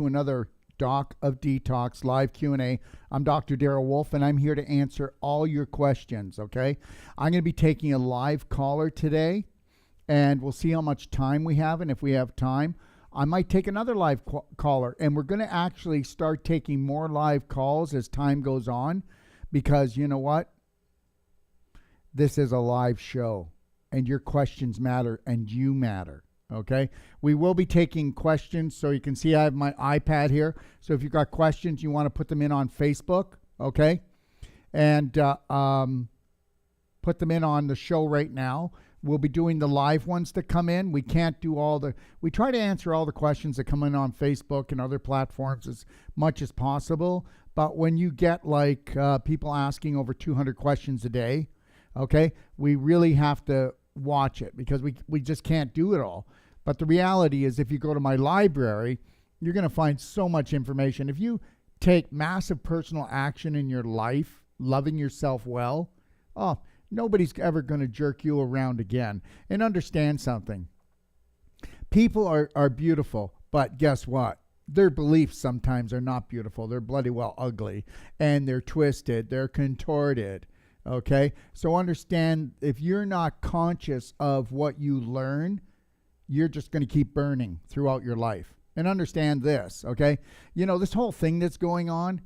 another Doc of Detox live Q&A. I'm Dr. Darrell Wolfe, and I'm here to answer all your questions, okay? I'm going to be taking a live caller today, and we'll see how much time we have, and if we have time, I might take another live caller, and we're going to actually start taking more live calls as time goes on, because you know what? This is a live show, and your questions matter, and you matter. Okay, we will be taking questions, so you can see I have my iPad here. So if you've got questions, you want to put them in on Facebook, okay, and put them in on the show right now. We'll be doing the live ones that come in. We can't do we try to answer all the questions that come in on Facebook and other platforms as much as possible. But when you get like people asking over 200 questions a day, okay, we really have to watch it because we just can't do it all. But the reality is, if you go to my library, you're going to find so much information. If you take massive personal action in your life, loving yourself well, nobody's ever going to jerk you around again. And understand something. People are beautiful, but guess what? Their beliefs sometimes are not beautiful. They're bloody well ugly, and they're twisted. They're contorted. Okay, so understand, if you're not conscious of what you learn, you're just going to keep burning throughout your life. And understand this, okay? You know, this whole thing that's going on,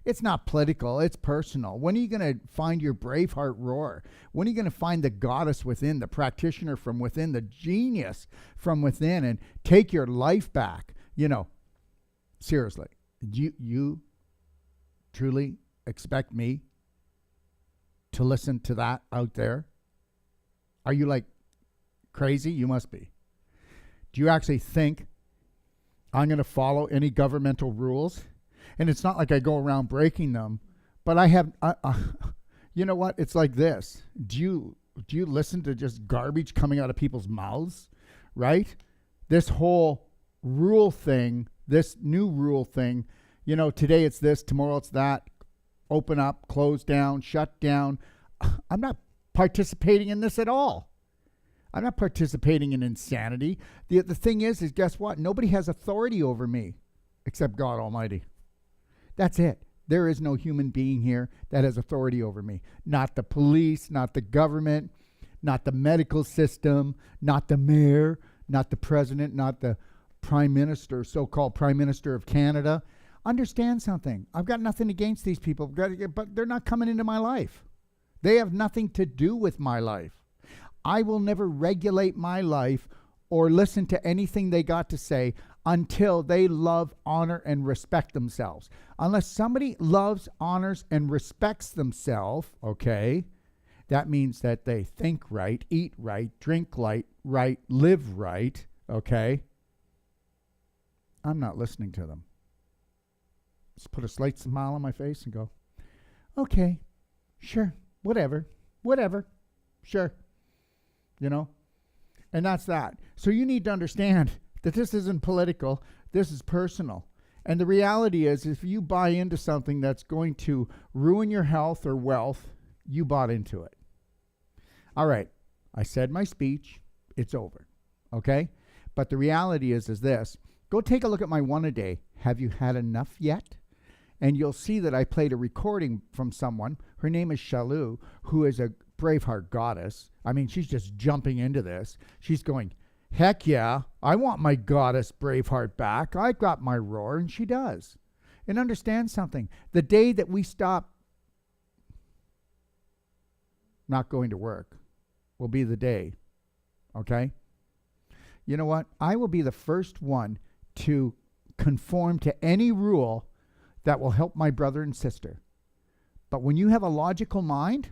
it's not political, it's personal. When are you going to find your Braveheart roar? When are you going to find the goddess within, the practitioner from within, the genius from within, and take your life back? You know, seriously, you truly expect me to listen to that out there? Are you like crazy? You must be. Do you actually think I'm going to follow any governmental rules? And it's not like I go around breaking them, but I have, you know what? It's like this. Do you listen to just garbage coming out of people's mouths, right? This whole rule thing, this new rule thing, you know, today it's this, tomorrow it's that. Open up, close down, shut down. I'm not participating in this at all. I'm not participating in insanity. The thing is guess what? Nobody has authority over me except God Almighty. That's it. There is no human being here that has authority over me. Not the police, not the government, not the medical system, not the mayor, not the president, not the prime minister, so-called prime minister of Canada. Understand something. I've got nothing against these people, but they're not coming into my life. They have nothing to do with my life. I will never regulate my life or listen to anything they got to say until they love, honor, and respect themselves. Unless somebody loves, honors, and respects themselves, okay, that means that they think right, eat right, drink right, live right, okay, I'm not listening to them. Just put a slight smile on my face and go, okay, sure, whatever, sure, you know, and that's that. So you need to understand that this isn't political, this is personal. And the reality is, if you buy into something that's going to ruin your health or wealth, you bought into it. All right, I said my speech, it's over, okay? But the reality is this, go take a look at my one a day. Have you had enough yet? And you'll see that I played a recording from someone. Her name is Shalou, who is a Braveheart goddess. I mean, she's just jumping into this. She's going, heck yeah, I want my goddess Braveheart back. I got my roar, and she does. And understand something. The day that we stop not going to work will be the day, okay? You know what? I will be the first one to conform to any rule that will help my brother and sister. But when you have a logical mind,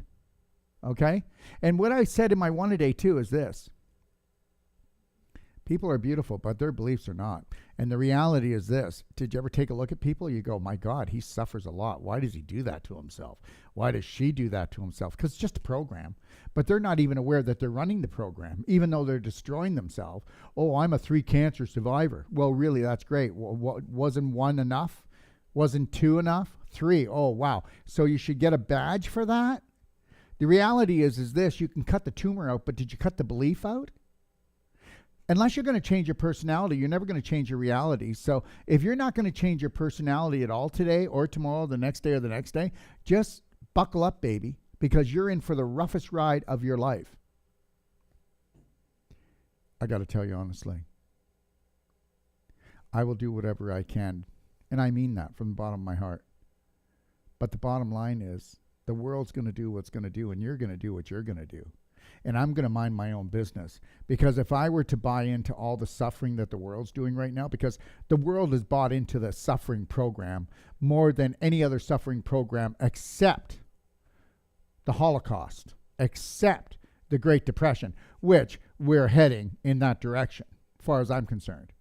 okay? And what I said in my one a day too is this. People are beautiful, but their beliefs are not. And the reality is this. Did you ever take a look at people? You go, my God, he suffers a lot. Why does he do that to himself? Why does she do that to himself? Because it's just a program. But they're not even aware that they're running the program, even though they're destroying themselves. Oh, I'm a 3 cancer survivor. Well, really, that's great. Well, wasn't 1 enough? Wasn't 2 enough? 3. Oh, wow. So you should get a badge for that? The reality is this. You can cut the tumor out, but did you cut the belief out? Unless you're going to change your personality, you're never going to change your reality. So if you're not going to change your personality at all today or tomorrow, the next day or the next day, just buckle up, baby, because you're in for the roughest ride of your life. I got to tell you honestly, I will do whatever I can. And I mean that from the bottom of my heart. But the bottom line is the world's going to do what's going to do, and you're going to do what you're going to do. And I'm going to mind my own business. Because if I were to buy into all the suffering that the world's doing right now, because the world has bought into the suffering program more than any other suffering program except the Holocaust, except the Great Depression, which we're heading in that direction, as far as I'm concerned.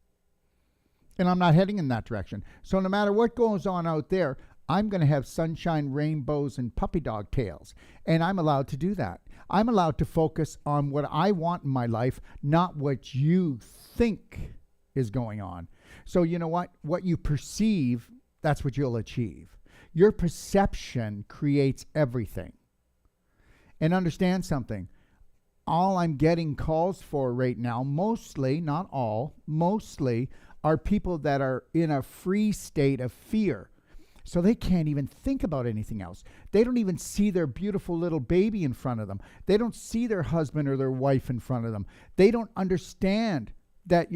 And I'm not heading in that direction. So no matter what goes on out there, I'm going to have sunshine, rainbows, and puppy dog tails. And I'm allowed to do that. I'm allowed to focus on what I want in my life, not what you think is going on. So you know what? What you perceive, that's what you'll achieve. Your perception creates everything. And understand something. All I'm getting calls for right now, mostly, not all, mostly, are people that are in a free state of fear. So they can't even think about anything else. They don't even see their beautiful little baby in front of them. They don't see their husband or their wife in front of them. They don't understand that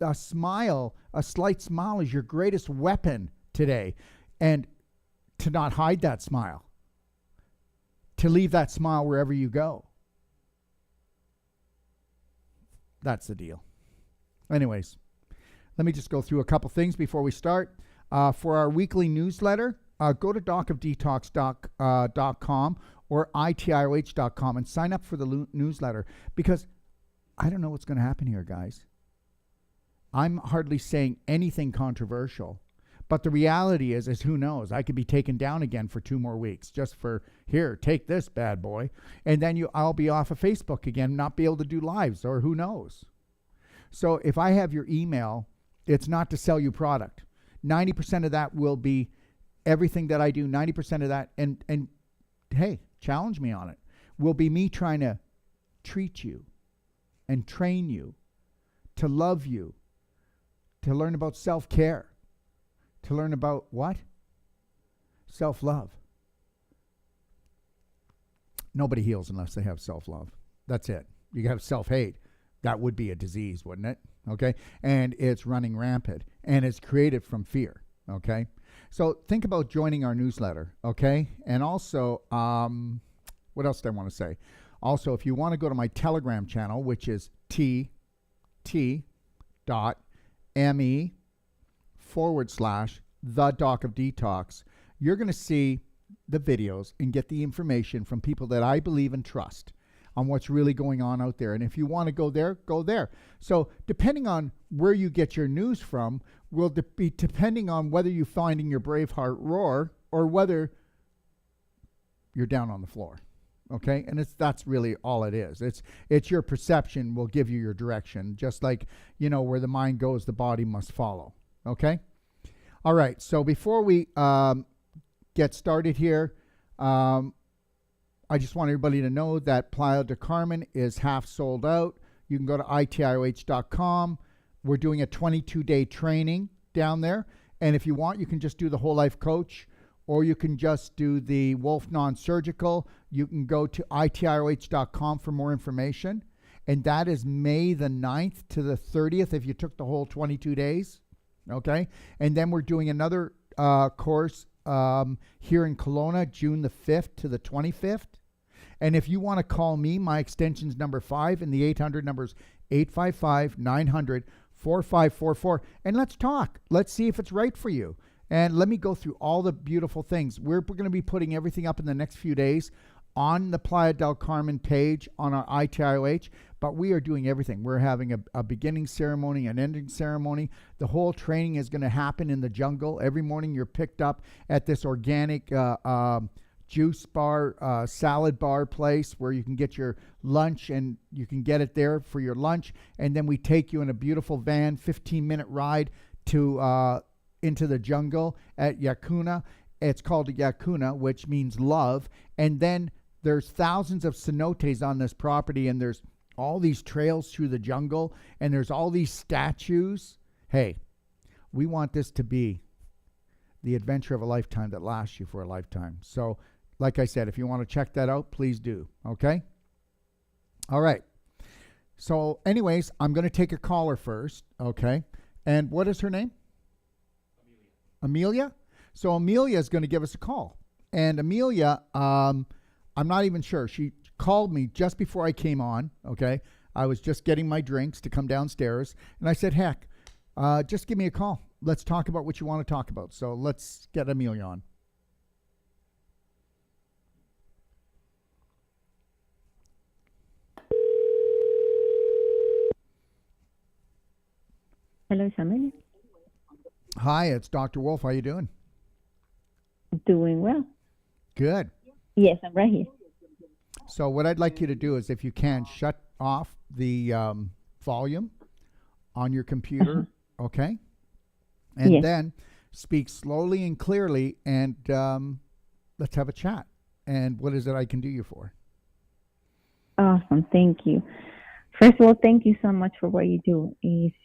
a slight smile is your greatest weapon today. And to not hide that smile. To leave that smile wherever you go. That's the deal. Anyways, let me just go through a couple things before we start. For our weekly newsletter, go to docofdetox.com or itioh.com and sign up for the newsletter, because I don't know what's going to happen here, guys. I'm hardly saying anything controversial, but the reality is who knows? I could be taken down again for 2 more weeks just for, here, take this bad boy. And then I'll be off of Facebook again, not be able to do lives, or who knows? So if I have your email, it's not to sell you product. 90% of that will be everything that I do. 90% of that, and hey, challenge me on it, will be me trying to treat you and train you to love you, to learn about self-care, to learn about what? Self-love. Nobody heals unless they have self-love. That's it. You have self-hate. That would be a disease, wouldn't it? Okay? And it's running rampant. And it's created from fear. Okay? So think about joining our newsletter. Okay? And also, what else do I want to say? Also, if you want to go to my Telegram channel, which is t.me/the Doc of Detox, you're going to see the videos and get the information from people that I believe and trust on what's really going on out there. And if you want to go there, go there. So depending on where you get your news from will be depending on whether you're finding your brave heart roar or whether you're down on the floor. Okay? And that's really all it is. It's your perception will give you your direction. Just like, where the mind goes, the body must follow. Okay? All right. So before we get started here, I just want everybody to know that Playa del Carmen is half sold out. You can go to itioh.com. We're doing a 22-day training down there. And if you want, you can just do the whole life coach, or you can just do the Wolfe Non-Surgical. You can go to itioh.com for more information. And that is May the 9th to the 30th if you took the whole 22 days. Okay? And then we're doing another course here in Kelowna, June the 5th to the 25th. And if you want to call me, my extension's number 5 and the 800 number's 855-900-4544. And let's talk. Let's see if it's right for you. And let me go through all the beautiful things. We're going to be putting everything up in the next few days on the Playa del Carmen page on our ITIOH, but we are doing everything. We're having a beginning ceremony, an ending ceremony. The whole training is going to happen in the jungle. Every morning you're picked up at this organic juice bar, salad bar place where you can get your lunch, and you can get it there for your lunch. And then we take you in a beautiful van, 15-minute ride to into the jungle at Yakuna. It's called Yakuna, which means love. And then there's thousands of cenotes on this property, and there's all these trails through the jungle and there's all these statues. Hey, we want this to be the adventure of a lifetime that lasts you for a lifetime. So, like I said, if you want to check that out, please do. Okay? All right. So, anyways, I'm going to take a caller first. Okay? And what is her name? Amelia? So, Amelia is going to give us a call. And Amelia, I'm not even sure. She called me just before I came on. Okay? I was just getting my drinks to come downstairs. And I said, heck, just give me a call. Let's talk about what you want to talk about. So let's get Amelia on. Hello, Amelia. Hi, it's Dr. Wolfe. How you doing? Doing well. Good. Yes, I'm right here. So what I'd like you to do is, if you can, shut off the volume on your computer, okay? And Yes. then speak slowly and clearly, and let's have a chat. And what is it I can do you for? Awesome. Thank you. First of all, thank you so much for what you do. It's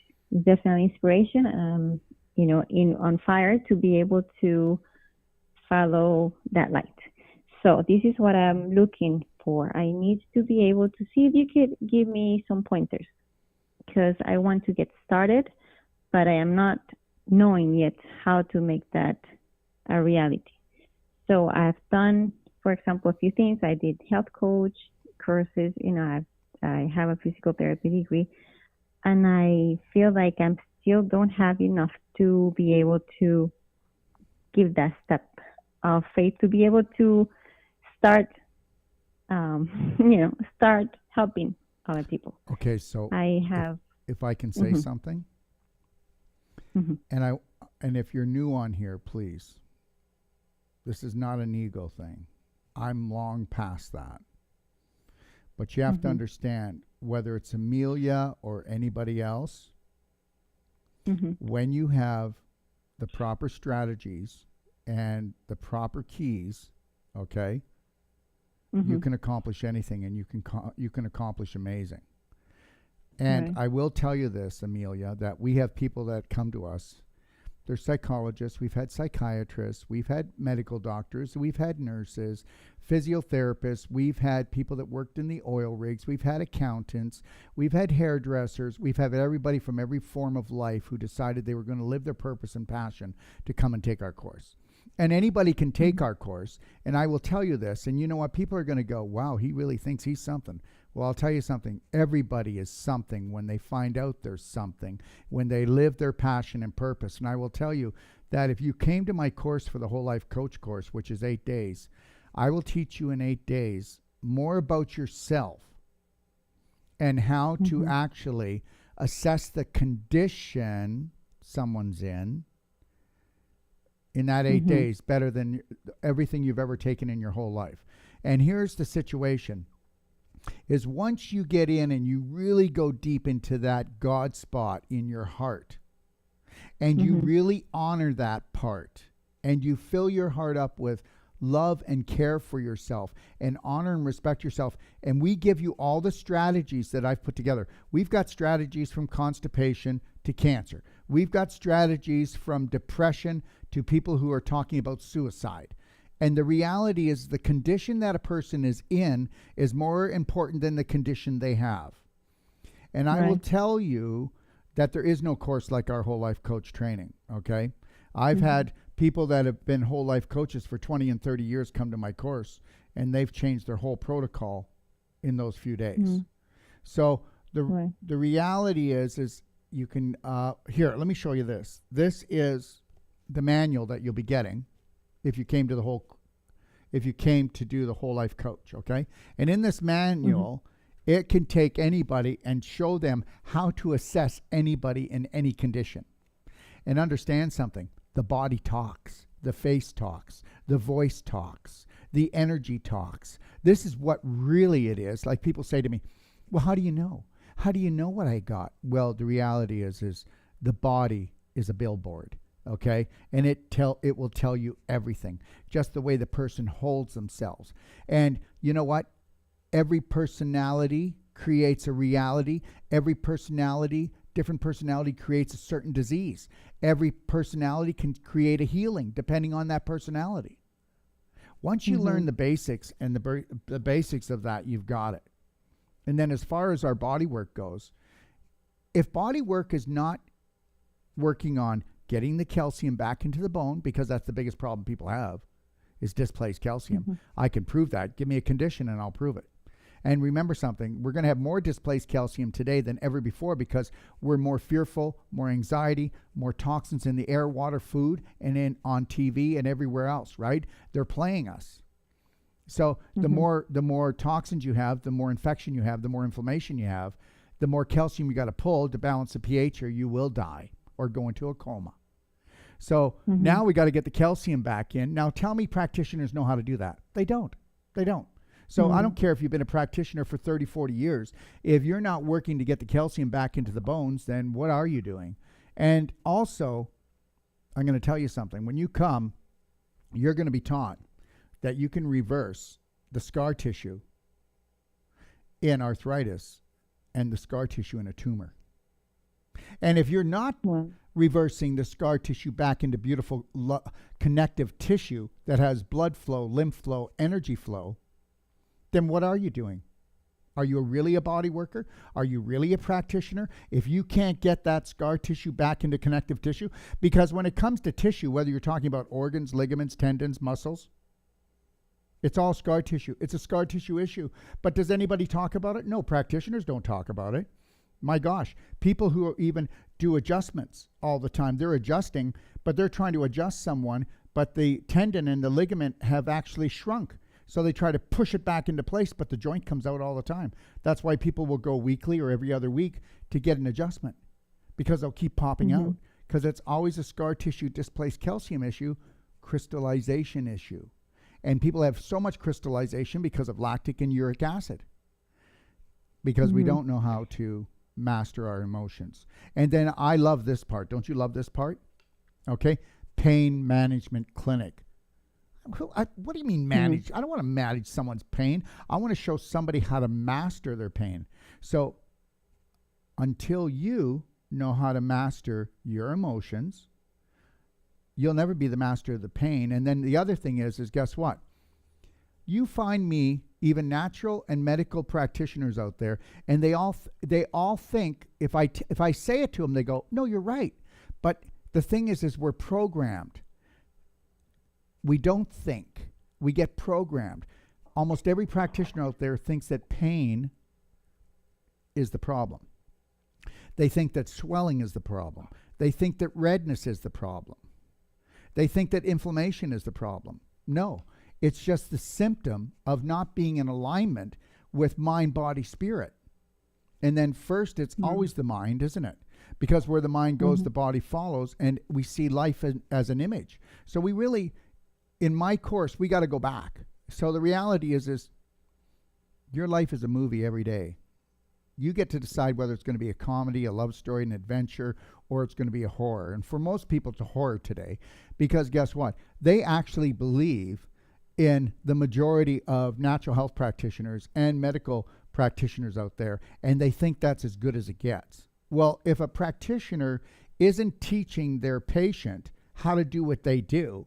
definitely inspiration. On fire to be able to follow that light. So this is what I'm looking for. I need to be able to see if you could give me some pointers, because I want to get started, but I am not knowing yet how to make that a reality. So I've done, for example, a few things. I did health coach courses. I have a physical therapy degree, and I feel like I'm still don't have enough to be able to give that step of faith to be able to start, start helping other people. Okay, so I have. if I can say something, and if you're new on here, please, this is not an ego thing. I'm long past that. But you have to understand, whether it's Amelia or anybody else, when you have the proper strategies and the proper keys, okay, you can accomplish anything, and you can accomplish amazing. And Right. I will tell you this, Amelia, that we have people that come to us. They're psychologists. We've had psychiatrists. We've had medical doctors. We've had nurses, physiotherapists. We've had people that worked in the oil rigs. We've had accountants. We've had hairdressers. We've had everybody from every form of life who decided they were going to live their purpose and passion to come and take our course. And anybody can take our course. And I will tell you this, and you know what? People are going to go, wow, he really thinks he's something. Well, I'll tell you something. Everybody is something when they find out there's something, when they live their passion and purpose. And I will tell you that if you came to my course for the Whole Life Coach course, which is 8 days, I will teach you in 8 days more about yourself and how to actually assess the condition someone's in that 8 days better than everything you've ever taken in your whole life. And here's the situation. Is once you get in and you really go deep into that God spot in your heart, and you really honor that part, and you fill your heart up with love and care for yourself, and honor and respect yourself, and we give you all the strategies that I've put together. We've got strategies from constipation to cancer. We've got strategies from depression to people who are talking about suicide. And the reality is, the condition that a person is in is more important than the condition they have. And I will tell you that there is no course like our Whole Life Coach training, okay? I've had people that have been whole life coaches for 20 and 30 years come to my course, and they've changed their whole protocol in those few days. So the reality is you can, here, let me show you this. This is the manual that you'll be getting if you came to do the Whole Life Coach, okay? And in this manual, it can take anybody and show them how to assess anybody in any condition. And understand something. The body talks, the face talks, the voice talks, the energy talks. This is what really it is. Like, people say to me, well, how do you know? How do you know what I got? Well, the reality is the body is a billboard. Okay, and it will tell you everything, just the way the person holds themselves. And you know what? Every personality creates a reality. Every personality, different personality creates a certain disease. Every personality can create a healing depending on that personality. Once you learn the basics and the basics of that, you've got it. And then as far as our body work goes, if body work is not working on getting the calcium back into the bone, because that's the biggest problem people have, is displaced calcium. I can prove that. Give me a condition and I'll prove it. And remember something, we're going to have more displaced calcium today than ever before because we're more fearful, more anxiety, more toxins in the air, water, food, and on TV and everywhere else, right? They're playing us. So the more toxins you have, the more infection you have, the more inflammation you have, the more calcium you got to pull to balance the pH, or you will die or go into a coma. So now we got to get the calcium back in. Now tell me practitioners know how to do that. They don't. They don't. So I don't care if you've been a practitioner for 30, 40 years. If you're not working to get the calcium back into the bones, then what are you doing? And also, I'm going to tell you something. When you come, you're going to be taught that you can reverse the scar tissue in arthritis and the scar tissue in a tumor. And if you're not reversing the scar tissue back into beautiful connective tissue that has blood flow, lymph flow, energy flow, then what are you doing? Are you really a body worker? Are you really a practitioner? If you can't get that scar tissue back into connective tissue, because when it comes to tissue, whether you're talking about organs, ligaments, tendons, muscles, it's all scar tissue. It's a scar tissue issue. But does anybody talk about it? No, practitioners don't talk about it. My gosh, people who even do adjustments all the time, they're adjusting, but they're trying to adjust someone, but the tendon and the ligament have actually shrunk. So they try to push it back into place, but the joint comes out all the time. That's why people will go weekly or every other week to get an adjustment, because they'll keep popping out, because it's always a scar tissue displaced calcium issue, crystallization issue. And people have so much crystallization because of lactic and uric acid, because we don't know how to master our emotions. And then I love this part. Don't you love this part? Okay. Pain management clinic. What do you mean manage? I don't want to manage someone's pain. I want to show somebody how to master their pain. So until you know how to master your emotions, you'll never be the master of the pain. And then the other thing is guess what? You find me, even natural and medical practitioners out there, and they all think if I say it to them, they go, no, you're right. But the thing is we're programmed. We don't think. We get programmed. Almost every practitioner out there thinks that pain is the problem. They think that swelling is the problem. They think that redness is the problem. They think that inflammation is the problem. No, it's just the symptom of not being in alignment with mind, body, spirit. And then first, it's always the mind, isn't it? Because where the mind goes, the body follows, and we see life as an image. So we really, in my course, we got to go back. So the reality is your life is a movie every day. You get to decide whether it's going to be a comedy, a love story, an adventure, or it's going to be a horror. And for most people, it's a horror today, because guess what? They actually believe in the majority of natural health practitioners and medical practitioners out there, and they think that's as good as it gets. Well, if a practitioner isn't teaching their patient how to do what they do,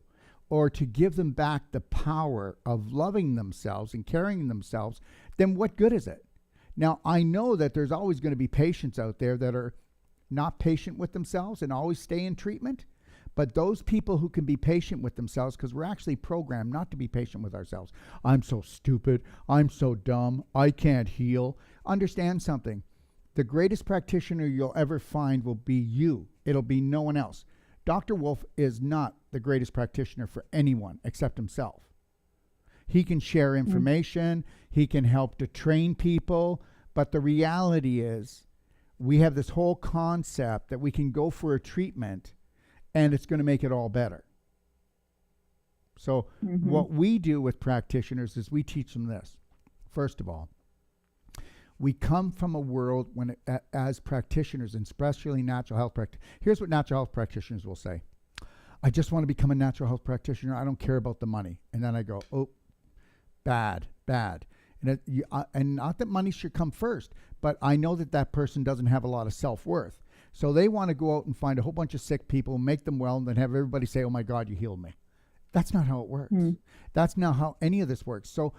or to give them back the power of loving themselves and caring themselves, then what good is it? Now, I know that there's always going to be patients out there that are not patient with themselves and always stay in treatment. But those people who can be patient with themselves, because we're actually programmed not to be patient with ourselves. I'm so stupid. I'm so dumb. I can't heal. Understand something. The greatest practitioner you'll ever find will be you. It'll be no one else. Dr. Wolfe is not the greatest practitioner for anyone except himself. He can share information. He can help to train people. But the reality is we have this whole concept that we can go for a treatment and it's going to make it all better. So what we do with practitioners is we teach them this. First of all, we come from a world when, as practitioners, and especially natural health practitioners, here's what natural health practitioners will say. I just want to become a natural health practitioner. I don't care about the money. And then I go, oh, bad. And not that money should come first, but I know that that person doesn't have a lot of self-worth. So they want to go out and find a whole bunch of sick people, make them well, and then have everybody say, oh my God, you healed me. That's not how it works. That's not how any of this works. So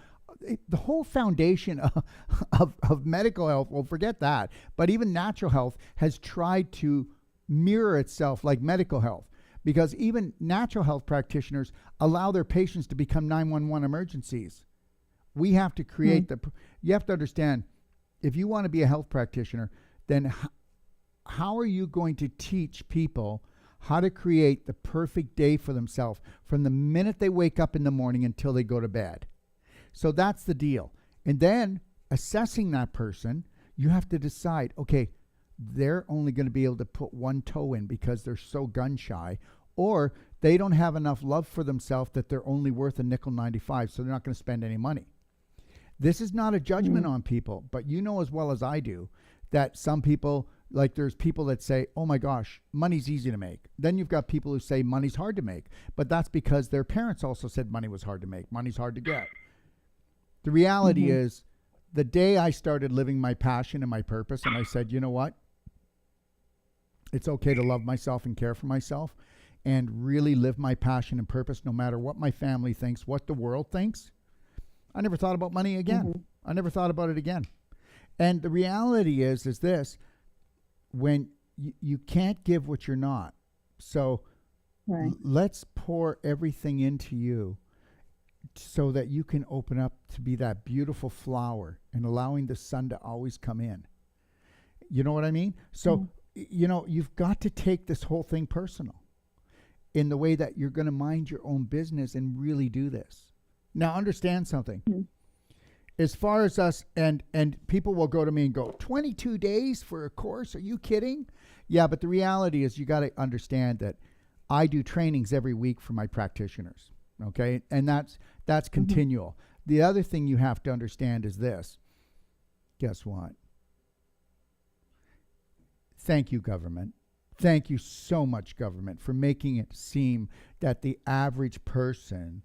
the whole foundation of medical health, well, forget that, but even natural health has tried to mirror itself like medical health, because even natural health practitioners allow their patients to become 911 emergencies. We have to create you have to understand, if you want to be a health practitioner, then how are you going to teach people how to create the perfect day for themselves from the minute they wake up in the morning until they go to bed? So that's the deal. And then assessing that person, you have to decide, okay, they're only going to be able to put one toe in because they're so gun shy, or they don't have enough love for themselves that they're only worth a nickel 95, so they're not going to spend any money. This is not a judgment on people, but you know as well as I do that some people, like there's people that say, oh my gosh, money's easy to make. Then you've got people who say money's hard to make, but that's because their parents also said money was hard to make. Money's hard to get. The reality is, the day I started living my passion and my purpose, and I said, you know what? It's okay to love myself and care for myself and really live my passion and purpose no matter what my family thinks, what the world thinks. I never thought about money again. I never thought about it again. And the reality is this, when you can't give what you're not. So let's pour everything into you so that you can open up to be that beautiful flower and allowing the sun to always come in. You know what I mean? So, you know, you've got to take this whole thing personal in the way that you're going to mind your own business and really do this. Now, understand something. As far as us, and people will go to me and go, 22 days for a course? Are you kidding? Yeah, but the reality is you got to understand that I do trainings every week for my practitioners, okay? And that's continual. The other thing you have to understand is this. Guess what? Thank you, government. Thank you so much, government, for making it seem that the average person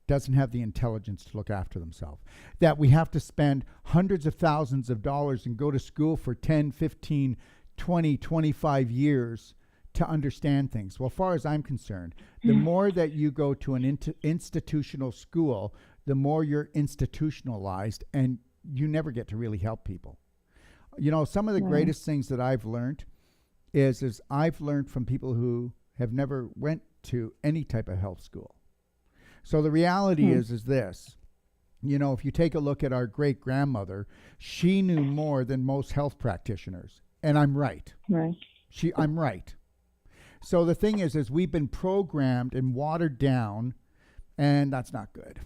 doesn't have the intelligence to look after themselves, that we have to spend hundreds of thousands of dollars and go to school for 10, 15, 20, 25 years to understand things. Well, as far as I'm concerned, the more that you go to an institutional school, the more you're institutionalized and you never get to really help people. You know, some of the greatest things that I've learned is I've learned from people who have never went to any type of health school. So the reality is this, you know, if you take a look at our great grandmother, she knew more than most health practitioners. And I'm right. I'm right. So the thing is we've been programmed and watered down, and that's not good.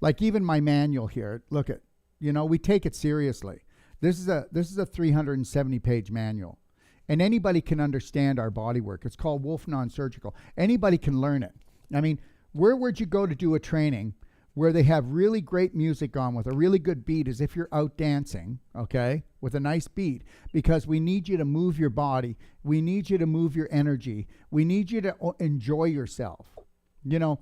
Like even my manual here, look at, you know, we take it seriously. This is a 370-page manual, and anybody can understand our body work. It's called Wolfe Non-Surgical. Anybody can learn it. I mean, where would you go to do a training where they have really great music on with a really good beat as if you're out dancing, okay, with a nice beat? Because we need you to move your body. We need you to move your energy. We need you to enjoy yourself. You know,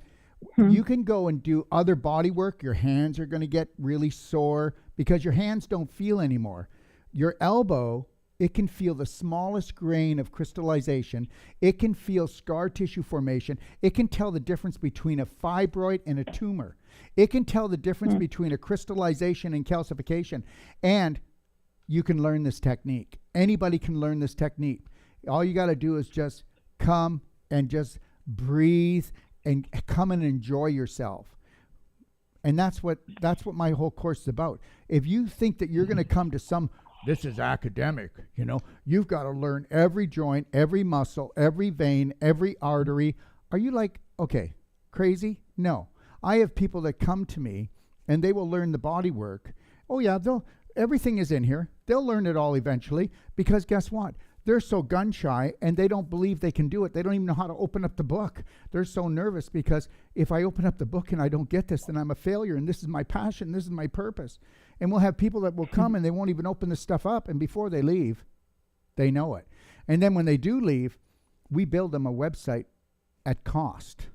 you can go and do other body work. Your hands are going to get really sore because your hands don't feel anymore. Your elbow, it can feel the smallest grain of crystallization. It can feel scar tissue formation. It can tell the difference between a fibroid and a tumor. It can tell the difference between a crystallization and calcification. And you can learn this technique. Anybody can learn this technique. All you got to do is just come and just breathe and come and enjoy yourself. And that's what my whole course is about. If you think that you're going to come to this is academic, you know, you've got to learn every joint, every muscle, every vein, every artery. Are you like, okay, crazy? No. I have people that come to me and they will learn the body work. Oh yeah, everything is in here. They'll learn it all eventually because guess what? They're so gun shy and they don't believe they can do it. They don't even know how to open up the book. They're so nervous because if I open up the book and I don't get this, then I'm a failure and this is my passion, this is my purpose. And we'll have people that will come and they won't even open this stuff up, and before they leave, they know it. And then when they do leave, we build them a website at cost.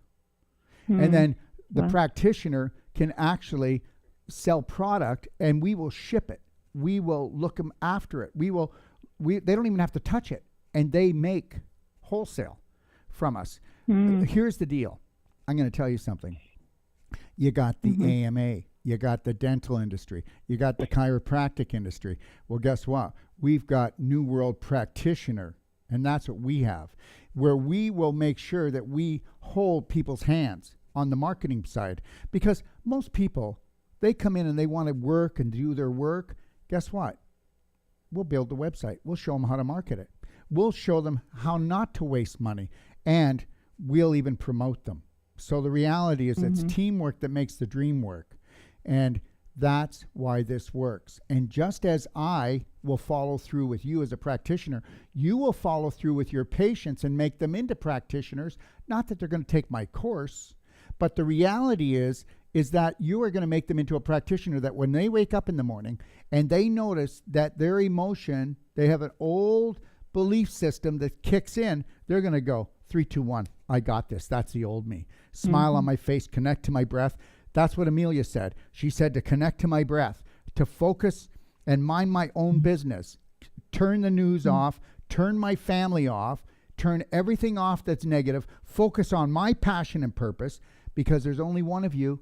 And then the practitioner can actually sell product and we will ship it. We will look them after it. They don't even have to touch it, and they make wholesale from us. Here's the deal. I'm going to tell you something. You got the AMA, you got the dental industry, you got the chiropractic industry. Well, guess what? We've got New World Practitioner, and that's what we have, where we will make sure that we hold people's hands on the marketing side, because most people, they come in and they want to work and do their work. Guess what? We'll build the website. We'll show them how to market it. We'll show them how not to waste money, and we'll even promote them. So the reality is it's teamwork that makes the dream work, and that's why this works. And just as I will follow through with you as a practitioner, you will follow through with your patients and make them into practitioners. Not that they're going to take my course, but the reality is that you are going to make them into a practitioner that when they wake up in the morning and they notice that their emotion, they have an old belief system that kicks in, they're going to go, 3, 2, 1, I got this. That's the old me. Smile on my face, connect to my breath. That's what Amelia said. She said to connect to my breath, to focus and mind my own business, turn the news off, turn my family off, turn everything off that's negative, focus on my passion and purpose, because there's only one of you.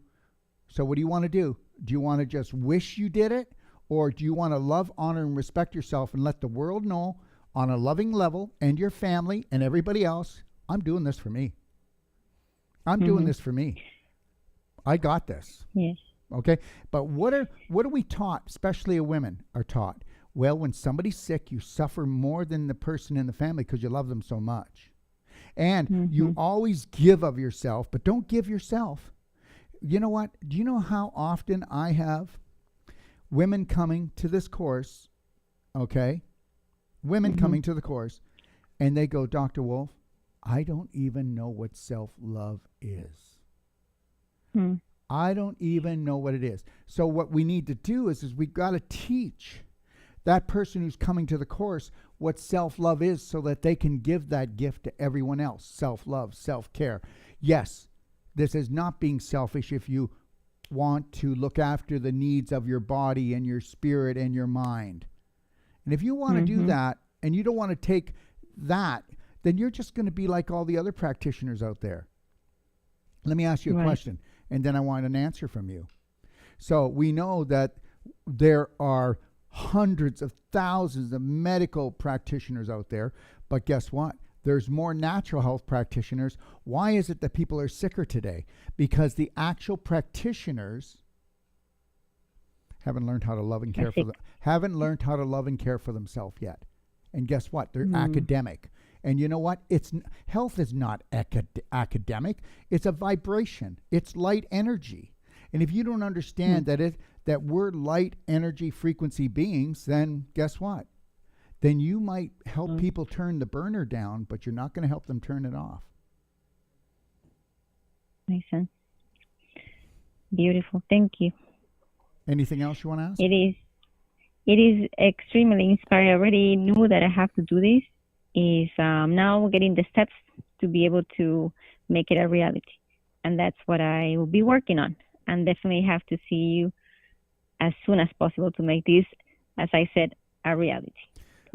So what do you want to do? Do you want to just wish you did it? Or do you want to love, honor, and respect yourself and let the world know on a loving level, and your family and everybody else, I'm doing this for me. I'm doing this for me. I got this. Yes. Okay? But what are we taught, especially women are taught? Well, when somebody's sick, you suffer more than the person in the family because you love them so much. And you always give of yourself, but don't give yourself. You know what? Do you know how often I have women coming to this course, okay? Women coming to the course, and they go, Dr. Wolfe, I don't even know what self-love is. I don't even know what it is. So what we need to do is we've got to teach that person who's coming to the course what self-love is, so that they can give that gift to everyone else. Self-love, self-care. Yes, this is not being selfish if you want to look after the needs of your body and your spirit and your mind. And if you want to do that and you don't want to take that, then you're just going to be like all the other practitioners out there. Let me ask you a question, and then I want an answer from you. So we know that there are hundreds of thousands of medical practitioners out there, but guess what? There's more natural health practitioners. Why is it that people are sicker today? Because the actual practitioners haven't learned how to love and care for themselves yet. And guess what? They're academic. And you know what? Health is not academic. It's a vibration. It's light energy. And if you don't understand that we're light energy frequency beings, then guess what? Then you might help people turn the burner down, but you're not going to help them turn it off. Makes sense. Beautiful. Thank you. Anything else you want to ask? It is extremely inspiring. I already knew that I have to do this. Is now getting the steps to be able to make it a reality. And that's what I will be working on. And definitely have to see you as soon as possible to make this, as I said, a reality.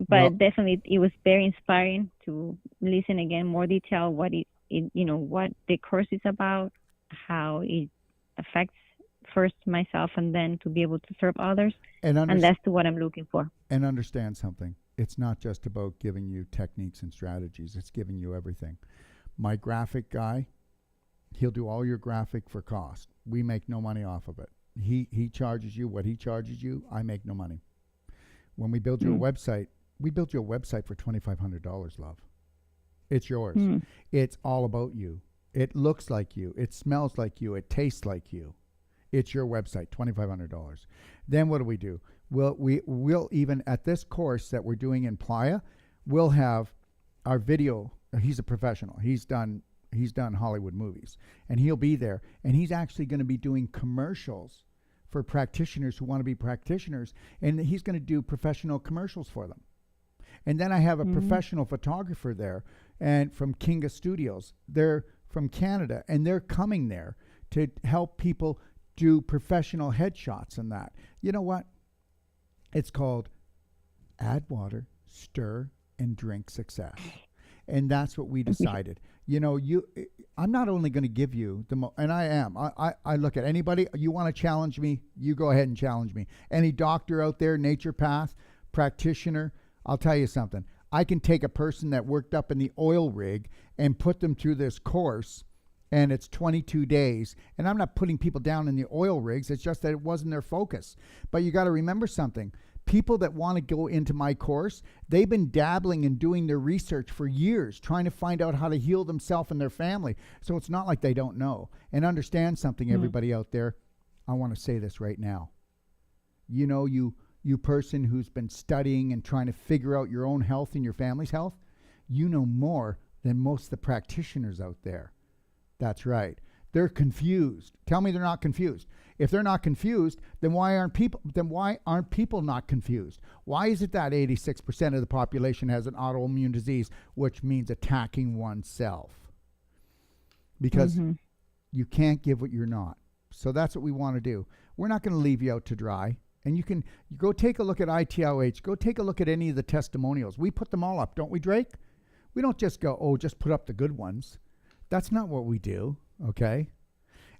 But definitely it was very inspiring to listen again, more detail, what what the course is about, how it affects first myself and then to be able to serve others. And that's what I'm looking for. And understand something. It's not just about giving you techniques and strategies. It's giving you everything. My graphic guy, he'll do all your graphic for cost. We make no money off of it. He charges you what he charges you. I make no money. When we build you a website, we built you a website for $2,500, love. It's yours. It's all about you. It looks like you. It smells like you. It tastes like you. It's your website, $2,500. Then what do? We'll even at this course that we're doing in Playa, we'll have our video. He's a professional. He's done Hollywood movies, and he'll be there. And he's actually going to be doing commercials for practitioners who want to be practitioners, and he's going to do professional commercials for them. And then I have a professional photographer there, and from Kinga Studios. They're from Canada, and they're coming there to help people do professional headshots and that. You know what? It's called add water, stir, and drink success. And that's what we decided. You know, I'm not only going to give you and I am. I look at anybody, you want to challenge me, you go ahead and challenge me. Any doctor out there, naturopath, practitioner, I'll tell you something. I can take a person that worked up in the oil rig and put them through this course, and it's 22 days. And I'm not putting people down in the oil rigs. It's just that it wasn't their focus. But you got to remember something. People that want to go into my course, they've been dabbling and doing their research for years, trying to find out how to heal themselves and their family. So it's not like they don't know. And understand something, everybody out there. I want to say this right now. You know, you person who's been studying and trying to figure out your own health and your family's health, you know more than most of the practitioners out there. That's right. They're confused. Tell me they're not confused. If they're not confused, then why aren't people not confused? Why is it that 86% of the population has an autoimmune disease, which means attacking oneself? Because you can't give what you're not. So that's what we want to do. We're not going to leave you out to dry. And you go take a look at ITLH. Go take a look at any of the testimonials. We put them all up, don't we, Drake? We don't just go, just put up the good ones. That's not what we do, okay?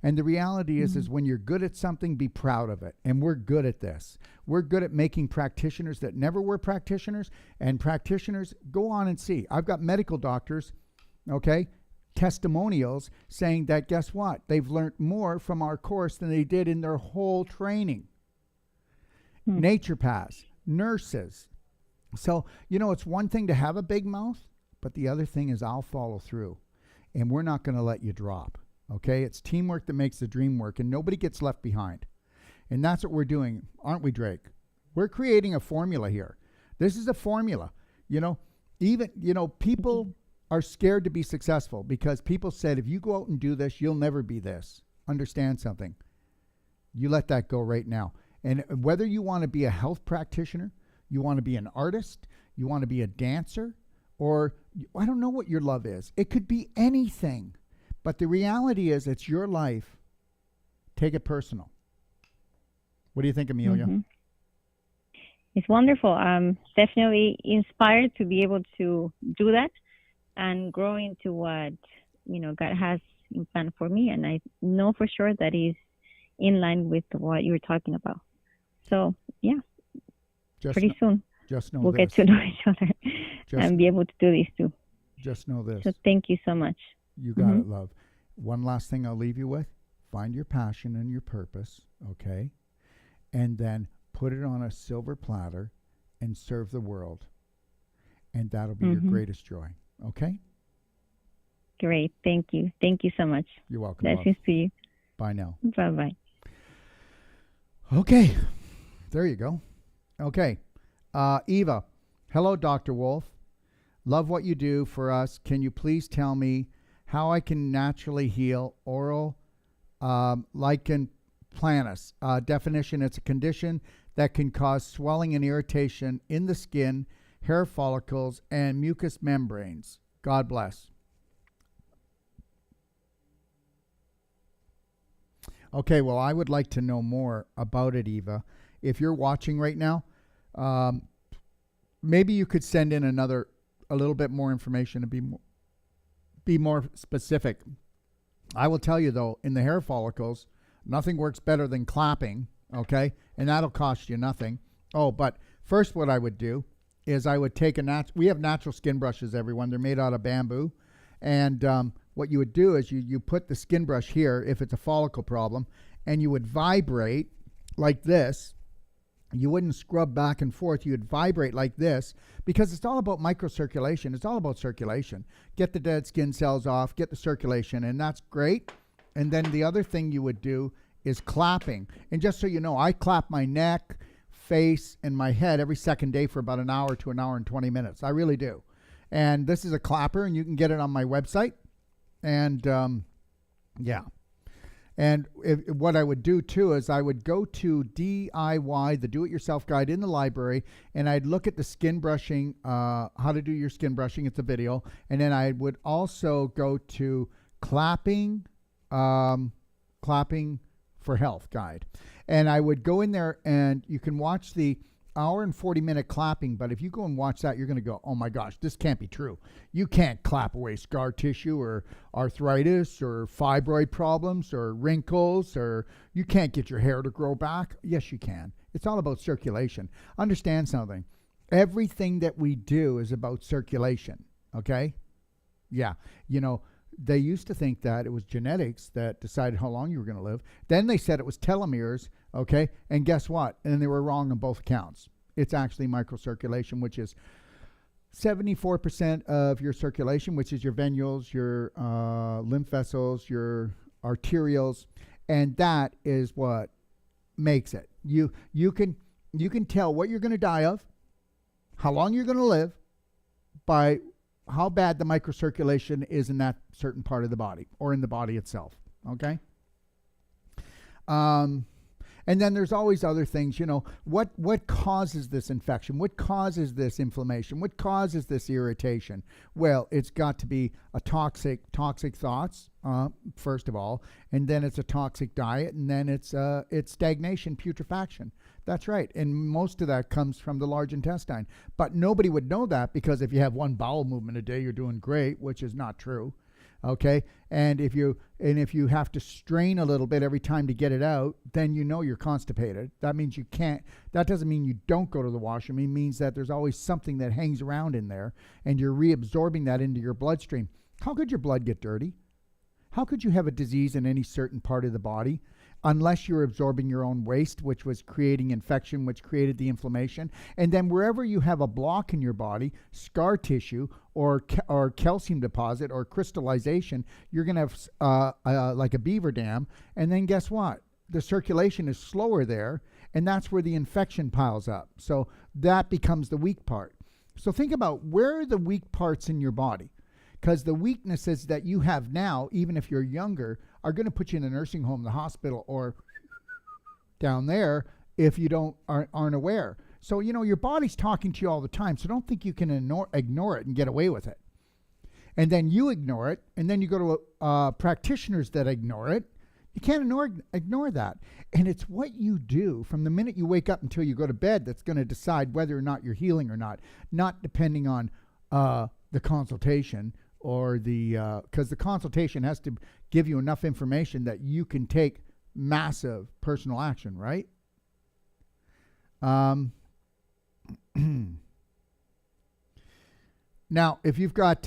And the reality is when you're good at something, be proud of it. And we're good at this. We're good at making practitioners that never were practitioners, and practitioners, go on and see. I've got medical doctors, okay, testimonials saying that, guess what? They've learned more from our course than they did in their whole training. Naturopaths, nurses. So, you know, it's one thing to have a big mouth, but the other thing is I'll follow through. And we're not going to let you drop. Okay, it's teamwork that makes the dream work, and nobody gets left behind. And that's what we're doing, aren't we, Drake? We're creating a formula here. This is a formula. You know, people are scared to be successful because people said, if you go out and do this, you'll never be this. Understand something. You let that go right now. And whether you want to be a health practitioner, you want to be an artist, you want to be a dancer, or I don't know what your love is. It could be anything. But the reality is it's your life. Take it personal. What do you think, Amelia? It's wonderful. I'm definitely inspired to be able to do that and grow into what, you know, God has in plan for me. And I know for sure that is in line with what you're talking about. So, yeah, pretty soon we'll get to know each other and be able to do this too. Just know this. So thank you so much. You got it, love. One last thing I'll leave you with. Find your passion and your purpose, okay? And then put it on a silver platter and serve the world. And that'll be your greatest joy, okay? Great. Thank you. Thank you so much. You're welcome. Blessings to you. Bye now. Bye-bye. Okay. There you go. Okay. Eva. Hello, Dr. Wolfe. Love what you do for us. Can you please tell me how I can naturally heal oral lichen planus? Definition, it's a condition that can cause swelling and irritation in the skin, hair follicles, and mucous membranes. God bless. Okay, well, I would like to know more about it, Eva. If you're watching right now, maybe you could send in a little bit more information and be more specific. I will tell you, though, in the hair follicles, nothing works better than clapping, okay? And that'll cost you nothing. Oh, but first what I would do is I would take we have natural skin brushes, everyone. They're made out of bamboo. And what you would do is you put the skin brush here, if it's a follicle problem, and you would vibrate like this. You wouldn't scrub back and forth. You would vibrate like this because it's all about microcirculation. It's all about circulation. Get the dead skin cells off, get the circulation, and that's great. And then the other thing you would do is clapping. And just so you know, I clap my neck, face, and my head every second day for about an hour to an hour and 20 minutes. I really do. And this is a clapper, and you can get it on my website. And, yeah. And what I would do, too, is I would go to DIY, the Do-It-Yourself Guide in the library, and I'd look at the skin brushing, how to do your skin brushing. It's a video. And then I would also go to clapping for Health guide. And I would go in there, and you can watch the hour and 40-minute clapping, but if you go and watch that, you're going to go, oh my gosh, this can't be true. You can't clap away scar tissue or arthritis or fibroid problems or wrinkles, or you can't get your hair to grow back. Yes, you can. It's all about circulation. Understand something. Everything that we do is about circulation, okay? Yeah, they used to think that it was genetics that decided how long you were going to live. Then they said it was telomeres, okay? And guess what? And they were wrong on both accounts. It's actually microcirculation, which is 74% of your circulation, which is your venules, your lymph vessels, your arterioles, and that is what makes it. You can tell what you're going to die of, how long you're going to live, by how bad the microcirculation is in that certain part of the body or in the body itself, okay? And then there's always other things, what causes this infection? What causes this inflammation? What causes this irritation? Well, it's got to be a toxic thoughts, first of all, and then it's a toxic diet, and then it's stagnation, putrefaction. That's right. And most of that comes from the large intestine. But nobody would know that, because if you have one bowel movement a day, you're doing great, which is not true. Okay? And if you have to strain a little bit every time to get it out, then you're constipated. That means you can't. That doesn't mean you don't go to the washroom. It means that there's always something that hangs around in there, and you're reabsorbing that into your bloodstream. How could your blood get dirty? How could you have a disease in any certain part of the body unless you're absorbing your own waste, which was creating infection, which created the inflammation? And then wherever you have a block in your body, scar tissue or calcium deposit or crystallization, you're going to have like a beaver dam. And then guess what? The circulation is slower there, and that's where the infection piles up. So that becomes the weak part. So think about, where are the weak parts in your body? Because the weaknesses that you have now, even if you're younger, are going to put you in a nursing home, the hospital, or down there if you aren't aware. So, your body's talking to you all the time, so don't think you can ignore it and get away with it. And then you ignore it, and then you go to practitioners that ignore it. You can't ignore that. And it's what you do from the minute you wake up until you go to bed that's going to decide whether or not you're healing or not depending on the consultation, or because the consultation has to give you enough information that you can take massive personal action, right? Now, if you've got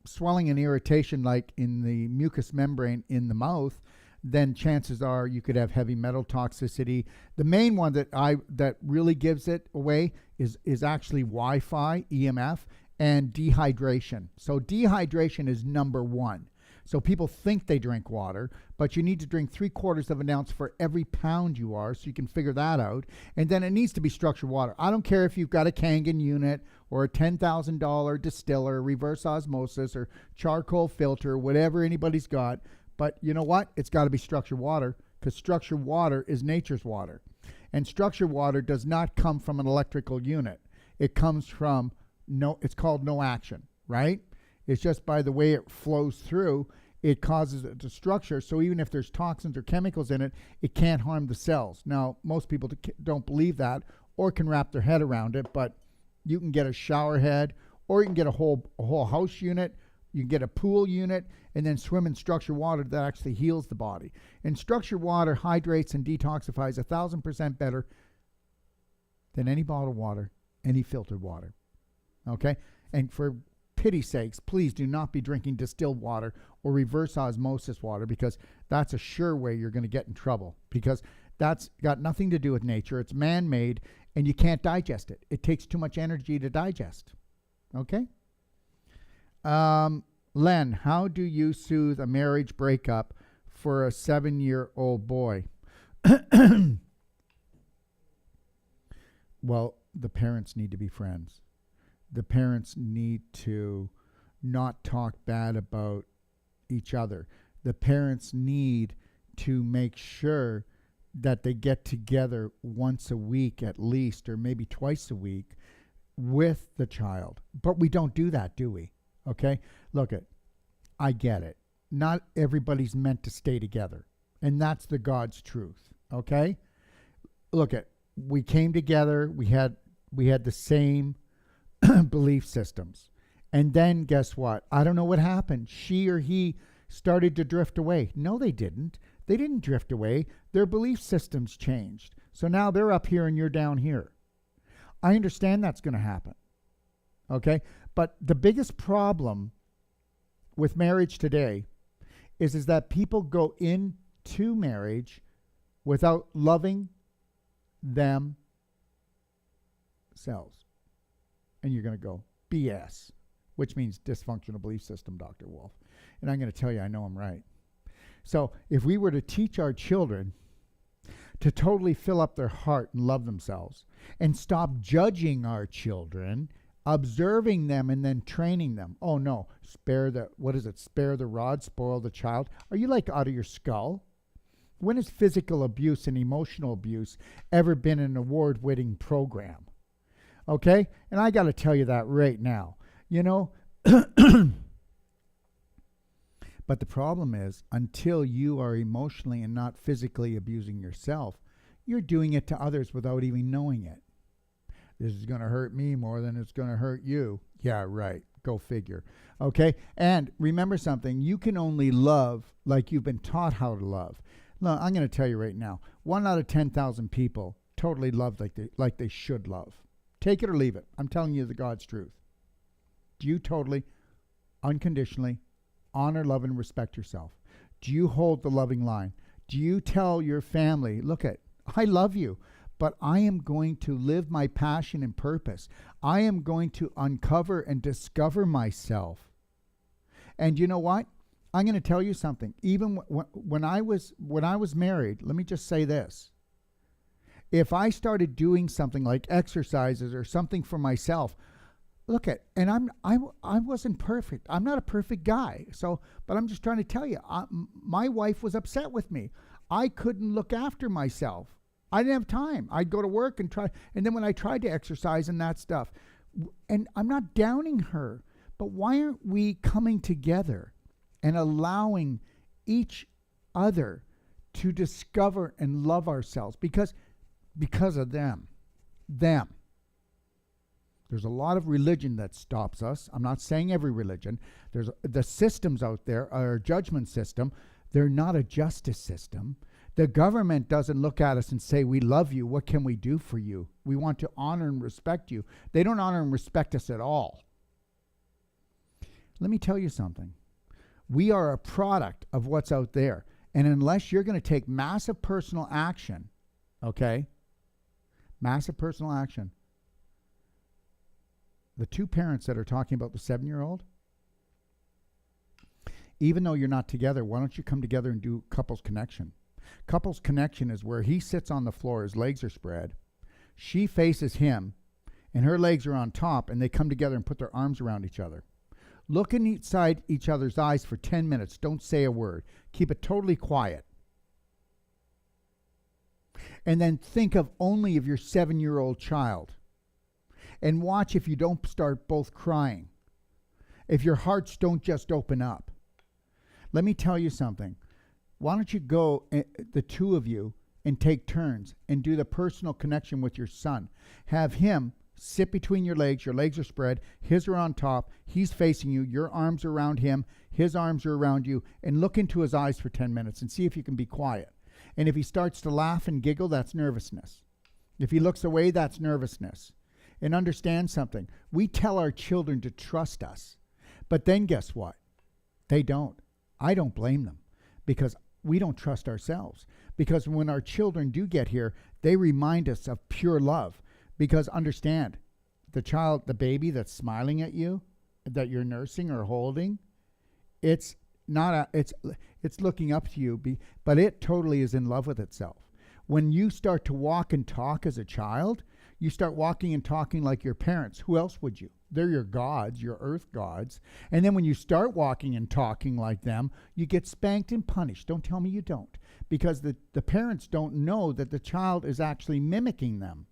swelling and irritation like in the mucous membrane in the mouth, then chances are you could have heavy metal toxicity. The main one that really gives it away is actually Wi-Fi, EMF, and dehydration. So dehydration is number one. So people think they drink water, but you need to drink 3/4 of an ounce for every pound you are, so you can figure that out. And then it needs to be structured water. I don't care if you've got a Kangen unit or a $10,000 distiller, reverse osmosis, or charcoal filter, whatever anybody's got. But you know what? It's got to be structured water, because structured water is nature's water. And structured water does not come from an electrical unit. It comes from it's called no action, right? It's just by the way it flows through, it causes it to structure. So even if there's toxins or chemicals in it, it can't harm the cells. Now, most people don't believe that or can wrap their head around it, but you can get a shower head, or you can get a whole house unit. You can get a pool unit and then swim in structured water that actually heals the body. And structured water hydrates and detoxifies 1,000% better than any bottled water, any filtered water. Okay? And for pity's sakes, please do not be drinking distilled water or reverse osmosis water, because that's a sure way you're going to get in trouble, because that's got nothing to do with nature. It's man-made, and you can't digest it. It takes too much energy to digest. Okay? Len, how do you soothe a marriage breakup for a 7-year-old boy? Well, the parents need to be friends. The parents need to not talk bad about each other. The parents need to make sure that they get together once a week at least, or maybe twice a week, with the child. But we don't do that, do we? Okay? Look, I get it. Not everybody's meant to stay together. And that's the God's truth. Okay? Look at, we came together, we had the same belief systems. And then guess what? I don't know what happened. She or he started to drift away. No, they didn't. They didn't drift away. Their belief systems changed. So now they're up here and you're down here. I understand that's going to happen. Okay? But the biggest problem with marriage today is that people go into marriage without loving themselves. And you're going to go, BS, which means dysfunctional belief system, Dr. Wolfe. And I'm going to tell you, I know I'm right. So if we were to teach our children to totally fill up their heart and love themselves and stop judging our children, observing them and then training them. Oh no, spare the rod, spoil the child. Are you like out of your skull? When has physical abuse and emotional abuse ever been an award-winning program? Okay? And I got to tell you that right now. You know, but the problem is, until you are emotionally and not physically abusing yourself, you're doing it to others without even knowing it. This is going to hurt me more than it's going to hurt you. Yeah, right. Go figure. Okay? And remember something. You can only love like you've been taught how to love. No, I'm going to tell you right now. 1 out of 10,000 people totally love like they should love. Take it or leave it. I'm telling you the God's truth. Do you totally, unconditionally honor, love, and respect yourself? Do you hold the loving line? Do you tell your family, look I love you, but I am going to live my passion and purpose. I am going to uncover and discover myself. And you know what? I'm going to tell you something. Even when I was married, let me just say this. If I started doing something like exercises or something for myself, and I wasn't perfect. I'm not a perfect guy. But I'm just trying to tell you, my wife was upset with me. I couldn't look after myself. I didn't have time. I'd go to work and then when I tried to exercise and that stuff, and I'm not downing her, but why aren't we coming together and allowing each other to discover and love ourselves? Because of them. There's a lot of religion that stops us. I'm not saying every religion. There's the systems out there are a judgment system. They're not a justice system. The government doesn't look at us and say, we love you. What can we do for you? We want to honor and respect you. They don't honor and respect us at all. Let me tell you something. We are a product of what's out there. And unless you're going to take massive personal action, okay? Massive personal action. The two parents that are talking about the 7-year-old, even though you're not together, why don't you come together and do couples connection? Couples connection is where he sits on the floor, his legs are spread, she faces him, and her legs are on top, and they come together and put their arms around each other. Look inside each other's eyes for 10 minutes. Don't say a word. Keep it totally quiet. And then think of only of your 7-year-old child. And watch if you don't start both crying. If your hearts don't just open up. Let me tell you something. Why don't you go, the two of you, and take turns and do the personal connection with your son. Have him sit between your legs are spread, his are on top, he's facing you, your arms are around him, his arms are around you, and look into his eyes for 10 minutes and see if you can be quiet. And if he starts to laugh and giggle, that's nervousness. If he looks away, that's nervousness. And understand something. We tell our children to trust us. But then guess what? They don't. I don't blame them because we don't trust ourselves. Because when our children do get here, they remind us of pure love. Because understand, the baby that's smiling at you, that you're nursing or holding, it's looking up to you, but it totally is in love with itself. When you start to walk and talk as a child, you start walking and talking like your parents. Who else would you? They're your gods, your earth gods. And then when you start walking and talking like them, you get spanked and punished. Don't tell me you don't. Because the parents don't know that the child is actually mimicking them.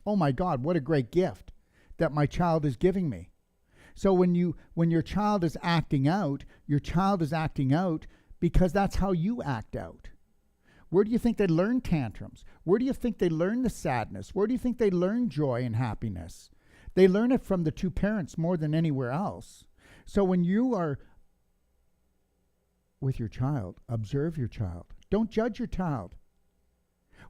Oh my God, what a great gift that my child is giving me. So when your child is acting out, your child is acting out because that's how you act out. Where do you think they learn tantrums? Where do you think they learn the sadness? Where do you think they learn joy and happiness? They learn it from the two parents more than anywhere else. So when you are with your child, observe your child. Don't judge your child.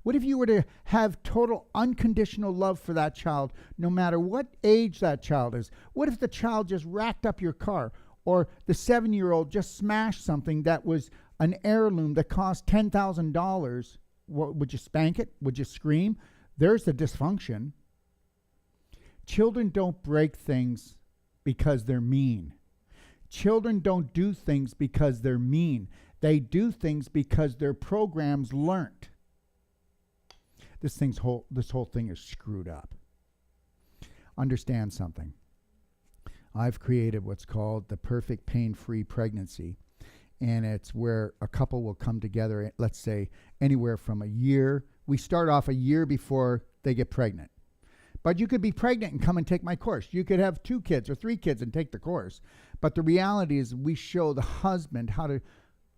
What if you were to have total unconditional love for that child, no matter what age that child is? What if the child just racked up your car, or the 7-year-old just smashed something that was an heirloom that cost $10,000? Would you spank it? Would you scream? There's the dysfunction. Children don't break things because they're mean. Children don't do things because they're mean. They do things because their programs learned. This whole thing is screwed up. Understand something. I've created what's called the perfect pain-free pregnancy, and it's where a couple will come together, let's say anywhere from a year. We start off a year before they get pregnant. But you could be pregnant and come and take my course. You could have 2 kids or 3 kids and take the course. But the reality is we show the husband how to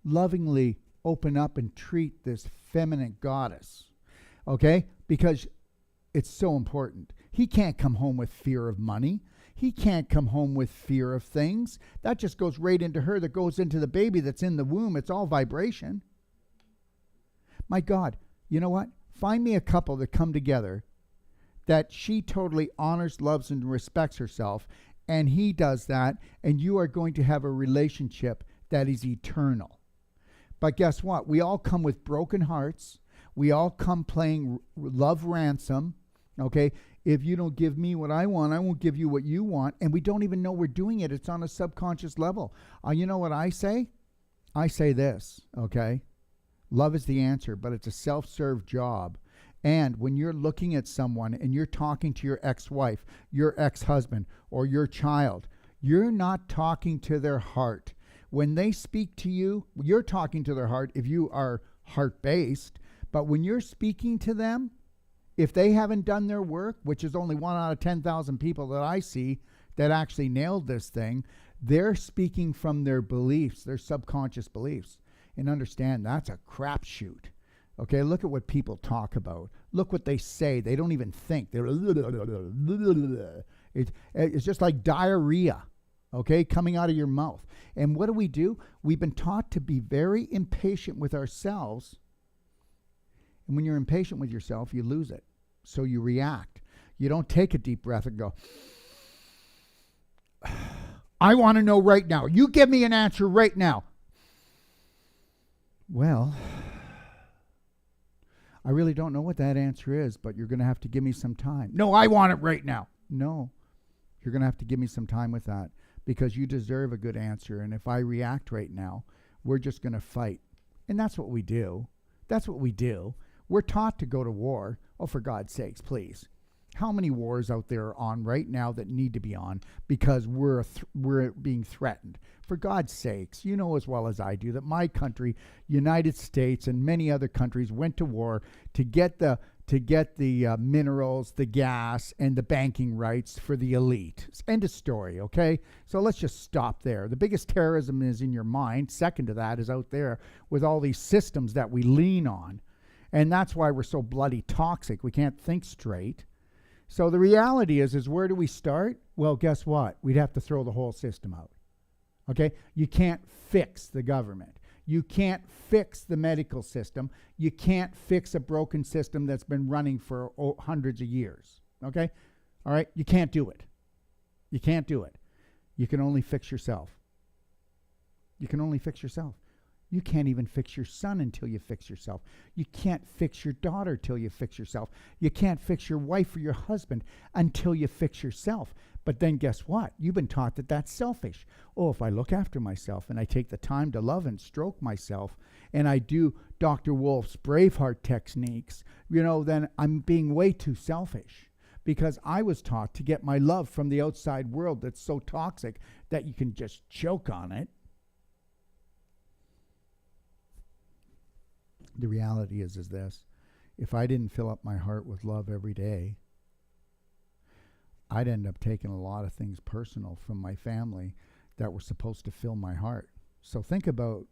lovingly open up and treat this feminine goddess. Okay? Because it's so important. He can't come home with fear of money. He can't come home with fear of things. That just goes right into her, that goes into the baby that's in the womb. It's all vibration. My God, you know what? Find me a couple that come together that she totally honors, loves, and respects herself, and he does that, and you are going to have a relationship that is eternal. But guess what? We all come with broken hearts. We all come playing love ransom, okay? If you don't give me what I want, I won't give you what you want, and we don't even know we're doing it. It's on a subconscious level. You know what I say? I say this, okay? Love is the answer, but it's a self-serve job. And when you're looking at someone and you're talking to your ex-wife, your ex-husband, or your child, you're not talking to their heart. When they speak to you, you're talking to their heart if you are heart-based. But when you're speaking to them, if they haven't done their work, which is only 1 out of 10,000 people that I see that actually nailed this thing, they're speaking from their beliefs, their subconscious beliefs. And understand, that's a crapshoot. Okay, look at what people talk about. Look what they say. They don't even think. It's just like diarrhea, okay, coming out of your mouth. And what do? We've been taught to be very impatient with ourselves. And when you're impatient with yourself, you lose it. So you react. You don't take a deep breath and go, I want to know right now. You give me an answer right now. Well, I really don't know what that answer is, but you're going to have to give me some time. No, I want it right now. No, you're going to have to give me some time with that because you deserve a good answer. And if I react right now, we're just going to fight. And that's what we do. That's what we do. We're taught to go to war. Oh, for God's sakes, please. How many wars out there are on right now that need to be on because we're being threatened? For God's sakes, you know as well as I do that my country, United States, and many other countries went to war to get the minerals, the gas, and the banking rights for the elite. End of story, okay? So let's just stop there. The biggest terrorism is in your mind. Second to that is out there with all these systems that we lean on. And that's why we're so bloody toxic. We can't think straight. So the reality is where do we start? Well, guess what? We'd have to throw the whole system out. Okay? You can't fix the government. You can't fix the medical system. You can't fix a broken system that's been running for hundreds of years. Okay? All right? You can't do it. You can't do it. You can only fix yourself. You can only fix yourself. You can't even fix your son until you fix yourself. You can't fix your daughter till you fix yourself. You can't fix your wife or your husband until you fix yourself. But then guess what? You've been taught that that's selfish. Oh, if I look after myself and I take the time to love and stroke myself and I do Dr. Wolfe's Braveheart techniques, then I'm being way too selfish because I was taught to get my love from the outside world that's so toxic that you can just choke on it. The reality is this. If I didn't fill up my heart with love every day, I'd end up taking a lot of things personal from my family that were supposed to fill my heart. So think about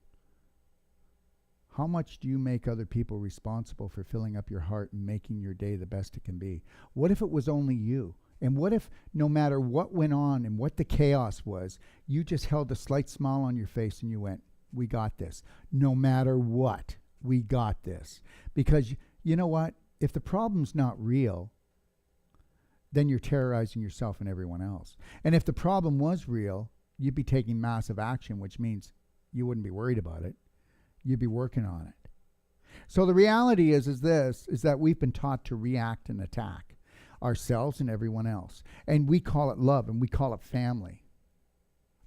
How much do you make other people responsible for filling up your heart and making your day the best it can be? What if it was only you? And what if no matter what went on and what the chaos was, you just held a slight smile on your face and you went, we got this. No matter what, we got this. Because you know what? If the problem's not real, then you're terrorizing yourself and everyone else. And if the problem was real, you'd be taking massive action, which means you wouldn't be worried about it. You'd be working on it. So the reality is that we've been taught to react and attack ourselves and everyone else. And we call it love and we call it family.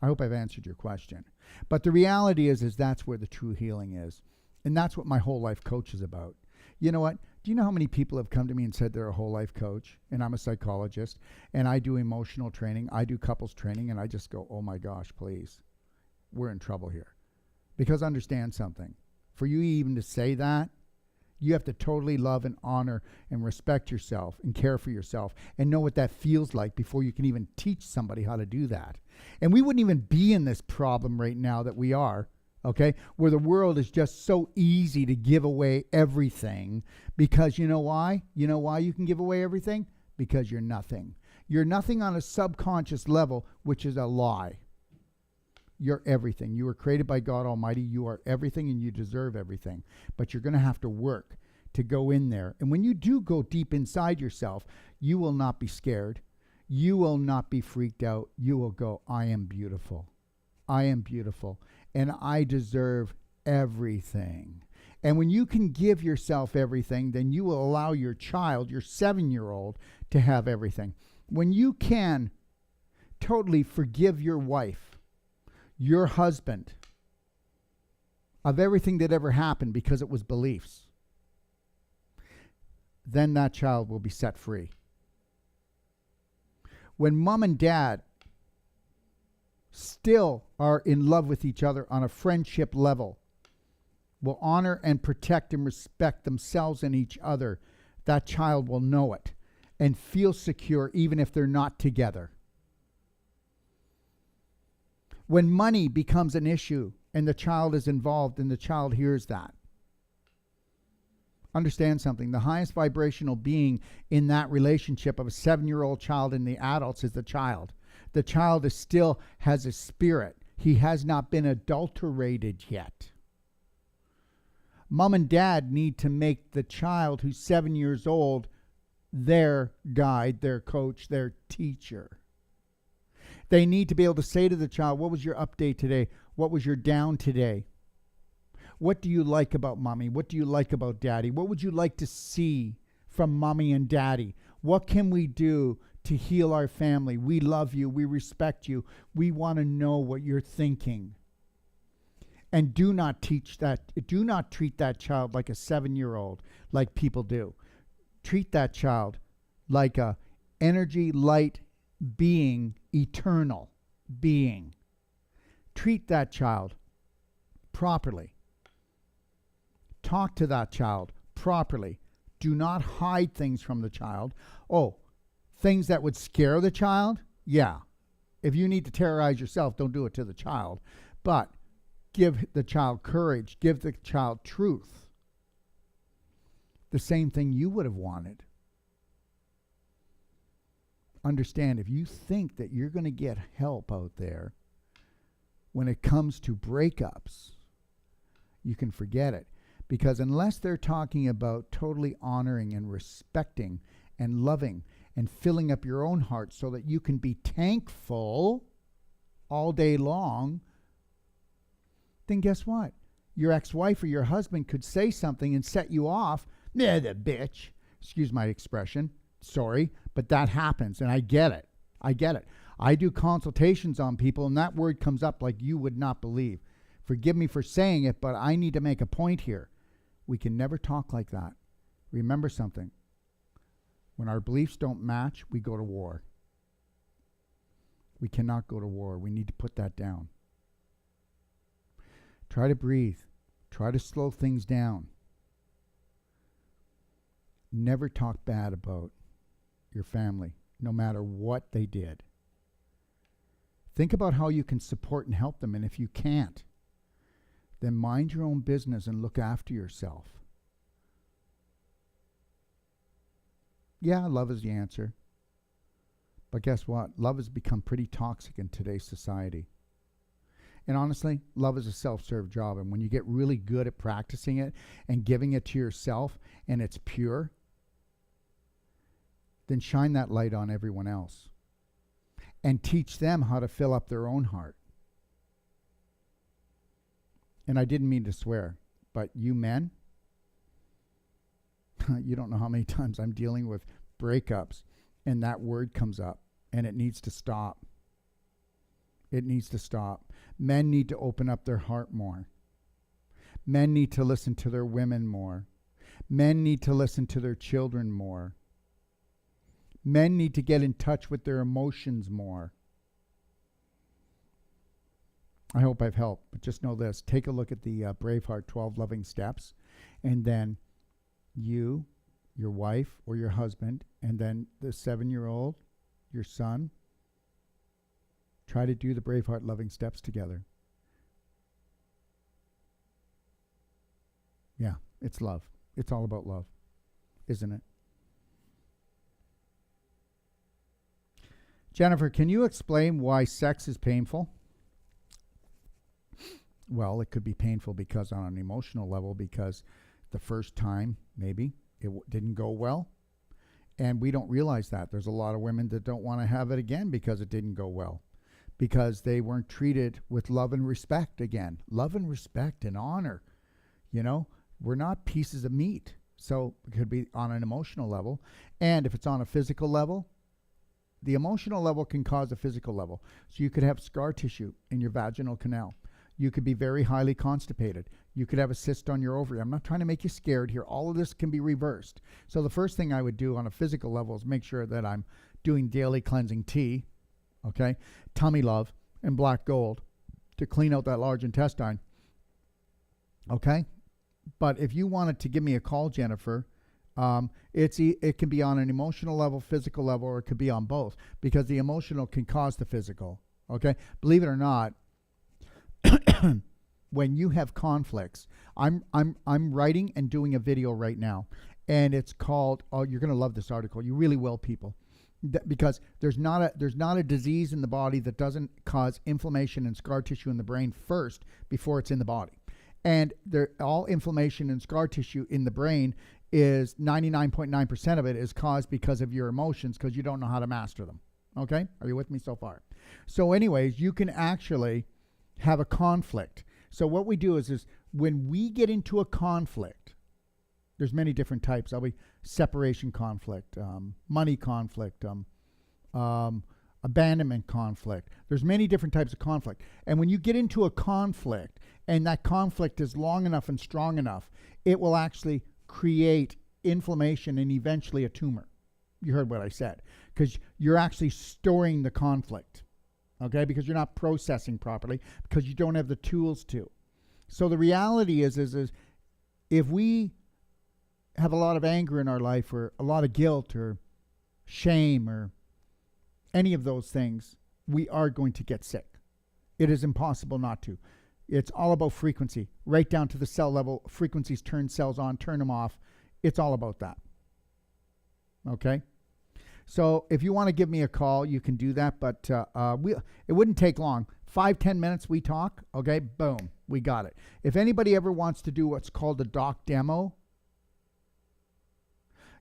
I hope I've answered your question. But the reality is that's where the true healing is. And that's what my whole life coach is about. You know what? Do you know how many people have come to me and said they're a whole life coach? And I'm a psychologist and I do emotional training. I do couples training and I just go, oh my gosh, please. We're in trouble here. Because understand something. For you even to say that, you have to totally love and honor and respect yourself and care for yourself and know what that feels like before you can even teach somebody how to do that. And we wouldn't even be in this problem right now that we are, okay, where the world is just so easy to give away everything because you know why? You know why you can give away everything? Because you're nothing. You're nothing on a subconscious level, which is a lie. You're everything. You were created by God Almighty. You are everything and you deserve everything. But you're going to have to work to go in there. And when you do go deep inside yourself, you will not be scared. You will not be freaked out. You will go, I am beautiful. I am beautiful. And I deserve everything. And when you can give yourself everything, then you will allow your child, your 7-year-old, to have everything. When you can totally forgive your wife, your husband, of everything that ever happened because it was beliefs, then that child will be set free. When mom and dad still are in love with each other on a friendship level, will honor and protect and respect themselves and each other, that child will know it and feel secure even if they're not together. When money becomes an issue and the child is involved and the child hears that, understand something. The highest vibrational being in that relationship of a 7-year-old child and the adults is the child. The child is still has a spirit. He has not been adulterated yet. Mom and dad need to make the child who's 7 years old their guide, their coach, their teacher. They need to be able to say to the child, what was your update today? What was your down today? What do you like about mommy? What do you like about daddy? What would you like to see from mommy and daddy? What can we do to heal our family? We love you. We respect you. We want to know what you're thinking. And do not treat that child like a 7-year-old like people do. Treat that child like a energy, light being, eternal being. Treat that child properly. Talk to that child properly. Do not hide things from the child. Oh, things that would scare the child? Yeah. If you need to terrorize yourself, don't do it to the child. But give the child courage. Give the child truth. The same thing you would have wanted. Understand, if you think that you're going to get help out there when it comes to breakups, you can forget it. Because unless they're talking about totally honoring and respecting and loving and filling up your own heart so that you can be thankful all day long, then guess what? Your ex-wife or your husband could say something and set you off. Nah, the bitch. Excuse my expression. Sorry, but that happens, and I get it. I get it. I do consultations on people, and that word comes up like you would not believe. Forgive me for saying it, but I need to make a point here. We can never talk like that. Remember something. When our beliefs don't match, we go to war. We cannot go to war. We need to put that down. Try to breathe. Try to slow things down. Never talk bad about your family, no matter what they did. Think about how you can support and help them, and if you can't, then mind your own business and look after yourself. Yeah, love is the answer. But guess what? Love has become pretty toxic in today's society. And honestly, love is a self-serve job. And when you get really good at practicing it and giving it to yourself and it's pure, then shine that light on everyone else and teach them how to fill up their own heart. And I didn't mean to swear, but you men, you don't know how many times I'm dealing with breakups and that word comes up, and it needs to stop. It needs to stop. Men need to open up their heart more. Men need to listen to their women more. Men need to listen to their children more. Men need to get in touch with their emotions more. I hope I've helped, but just know this. Take a look at the Braveheart 12 Loving Steps, and then you, your wife or your husband, and then the 7-year-old, your son, try to do the Braveheart Loving Steps together. Yeah, it's love. It's all about love, isn't it? Jennifer, can you explain why sex is painful? Well, it could be painful because on an emotional level, because the first time, maybe, it didn't go well. And we don't realize that. There's a lot of women that don't want to have it again because it didn't go well. Because they weren't treated with love and respect again. Love and respect and honor. You know, we're not pieces of meat. So it could be on an emotional level. And if it's on a physical level, the emotional level can cause a physical level. So you could have scar tissue in your vaginal canal. You could be very highly constipated. You could have a cyst on your ovary. I'm not trying to make you scared here. All of this can be reversed. So the first thing I would do on a physical level is make sure that I'm doing daily cleansing tea, okay, tummy love, and black gold to clean out that large intestine, okay? But if you wanted to give me a call, Jennifer, it can be on an emotional level, physical level, or it could be on both, because the emotional can cause the physical, okay? Believe it or not, when you have conflicts, I'm writing and doing a video right now, and it's called, oh, you're going to love this article. You really will, people. Because there's not a disease in the body that doesn't cause inflammation and scar tissue in the brain first before it's in the body. And all inflammation and scar tissue in the brain is 99.9% of it is caused because of your emotions, because you don't know how to master them. Okay? Are you with me so far? So anyways, you can actually have a conflict. So what we do is when we get into a conflict, there's many different types. There'll be separation conflict, money conflict, abandonment conflict. There's many different types of conflict. And when you get into a conflict and that conflict is long enough and strong enough, it will actually create inflammation and eventually a tumor. You heard what I said. Because you're actually storing the conflict. Okay? Because you're not processing properly, because you don't have the tools to. So the reality is if we have a lot of anger in our life, or a lot of guilt or shame or any of those things, we are going to get sick. It is impossible not to. It's all about frequency, right down to the cell level. Frequencies turn cells on, turn them off. It's all about that. Okay? So if you want to give me a call, you can do that, but it wouldn't take long. 5-10 minutes we talk, okay? Boom, we got it. If anybody ever wants to do what's called a doc demo,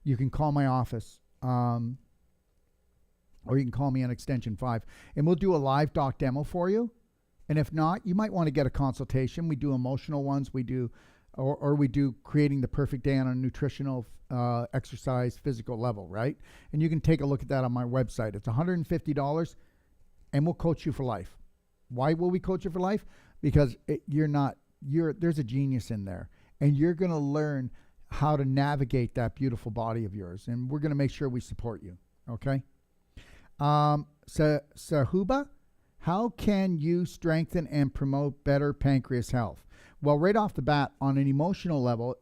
you can call my office, or you can call me on extension 5, and we'll do a live doc demo for you. And if not, you might want to get a consultation. We do emotional ones. We do, or we do creating the perfect day on a nutritional, exercise, physical level, right? And you can take a look at that on my website. It's $150, and we'll coach you for life. Why will we coach you for life? Because there's a genius in there, and you're going to learn how to navigate that beautiful body of yours. And we're going to make sure we support you. Okay. Sahuba, how can you strengthen and promote better pancreas health? Well, right off the bat, on an emotional level,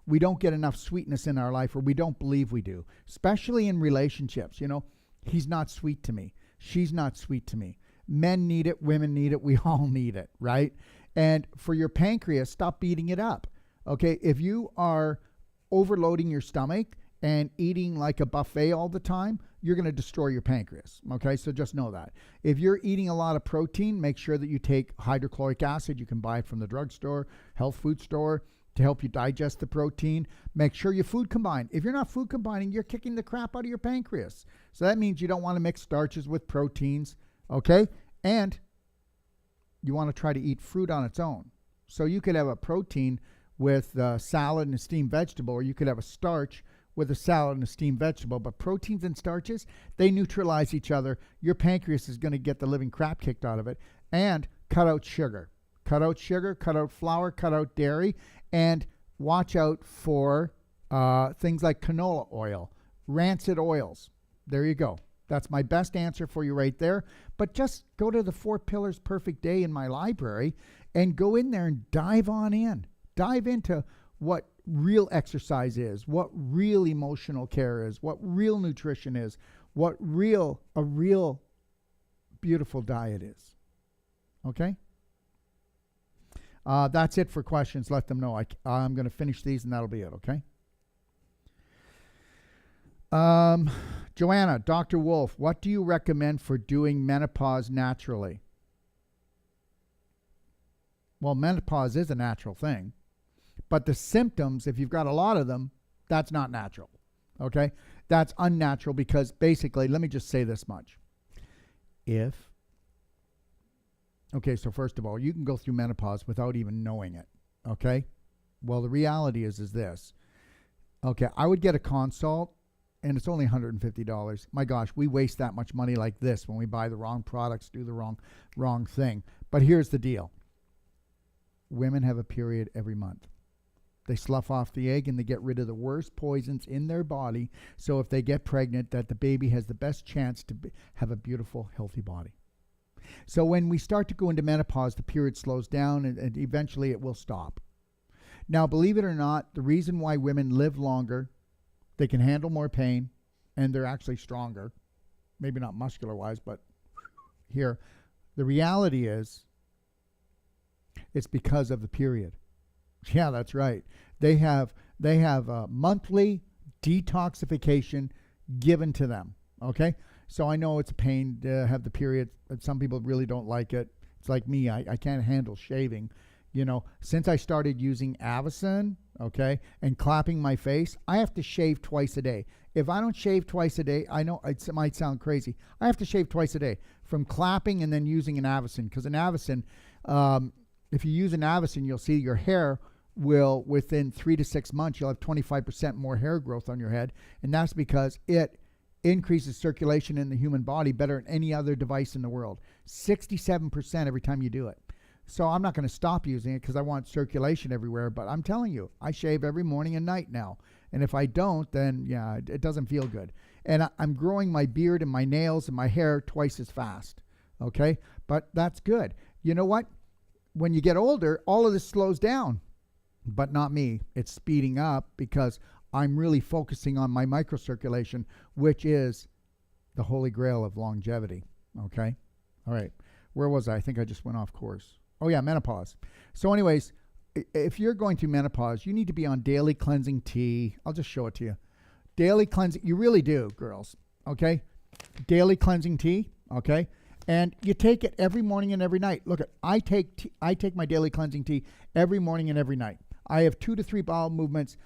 we don't get enough sweetness in our life, or we don't believe we do, especially in relationships. You know, he's not sweet to me. She's not sweet to me. Men need it. Women need it. We all need it, right? And for your pancreas, stop beating it up. Okay, if you are overloading your stomach and eating like a buffet all the time, you're going to destroy your pancreas. Okay, so just know that. If you're eating a lot of protein, make sure that you take hydrochloric acid. You can buy it from the drugstore, health food store, to help you digest the protein. Make sure you food combine. If you're not food combining, you're kicking the crap out of your pancreas. So that means you don't want to mix starches with proteins, okay? And you want to try to eat fruit on its own. So you could have a protein with salad and a steamed vegetable, or you could have a starch with a salad and a steamed vegetable. But proteins and starches, they neutralize each other. Your pancreas is going to get the living crap kicked out of it. And cut out sugar. Cut out sugar, cut out flour, cut out dairy, and watch out for things like canola oil, rancid oils. There you go. That's my best answer for you right there. But just go to the 4 Pillars Perfect Day in my library and go in there and dive on in. Dive into what real exercise is, what real emotional care is, what real nutrition is, what a real beautiful diet is. Okay? That's it for questions. Let them know. I'm going to finish these and that'll be it, okay? Joanna, Dr. Wolfe, what do you recommend for doing menopause naturally? Well, menopause is a natural thing, but the symptoms, if you've got a lot of them, that's not natural, okay? That's unnatural because basically, let me just say this much. Okay, so first of all, you can go through menopause without even knowing it, okay? Well, the reality is this. Okay, I would get a consult, and it's only $150. My gosh, we waste that much money like this when we buy the wrong products, do the wrong thing. But here's the deal. Women have a period every month. They slough off the egg and they get rid of the worst poisons in their body, so if they get pregnant, that the baby has the best chance to have a beautiful, healthy body. So when we start to go into menopause, the period slows down and eventually it will stop. Now, believe it or not, the reason why women live longer, they can handle more pain, and they're actually stronger. Maybe not muscular-wise, but here. The reality is it's because of the period. Yeah, that's right. They have a monthly detoxification given to them, okay? So I know it's a pain to have the period. Some people really don't like it. It's like me. I can't handle shaving. You know, since I started using Avicen, okay, and clapping my face, I have to shave twice a day. If I don't shave twice a day, I know it might sound crazy. I have to shave twice a day from clapping and then using an Avicen. Because an Avicen, if you use an Avicen, you'll see your hair will, within 3 to 6 months, you'll have 25% more hair growth on your head. And that's because it increases circulation in the human body better than any other device in the world. 67% every time you do it. So I'm not going to stop using it because I want circulation everywhere. But I'm telling you, I shave every morning and night now. And if I don't, then yeah, it doesn't feel good. And I'm growing my beard and my nails and my hair twice as fast. Okay? But that's good. You know what? When you get older, all of this slows down. But not me. It's speeding up because I'm really focusing on my microcirculation, which is the holy grail of longevity. Okay? All right. Where was I? I think I just went off course. Oh, yeah, menopause. So anyways, if you're going through menopause, you need to be on daily cleansing tea. I'll just show it to you. Daily cleansing. You really do, girls. Okay? Daily cleansing tea. Okay? And you take it every morning and every night. Look, I take my daily cleansing tea every morning and every night. I have 2 to 3 bowel movements,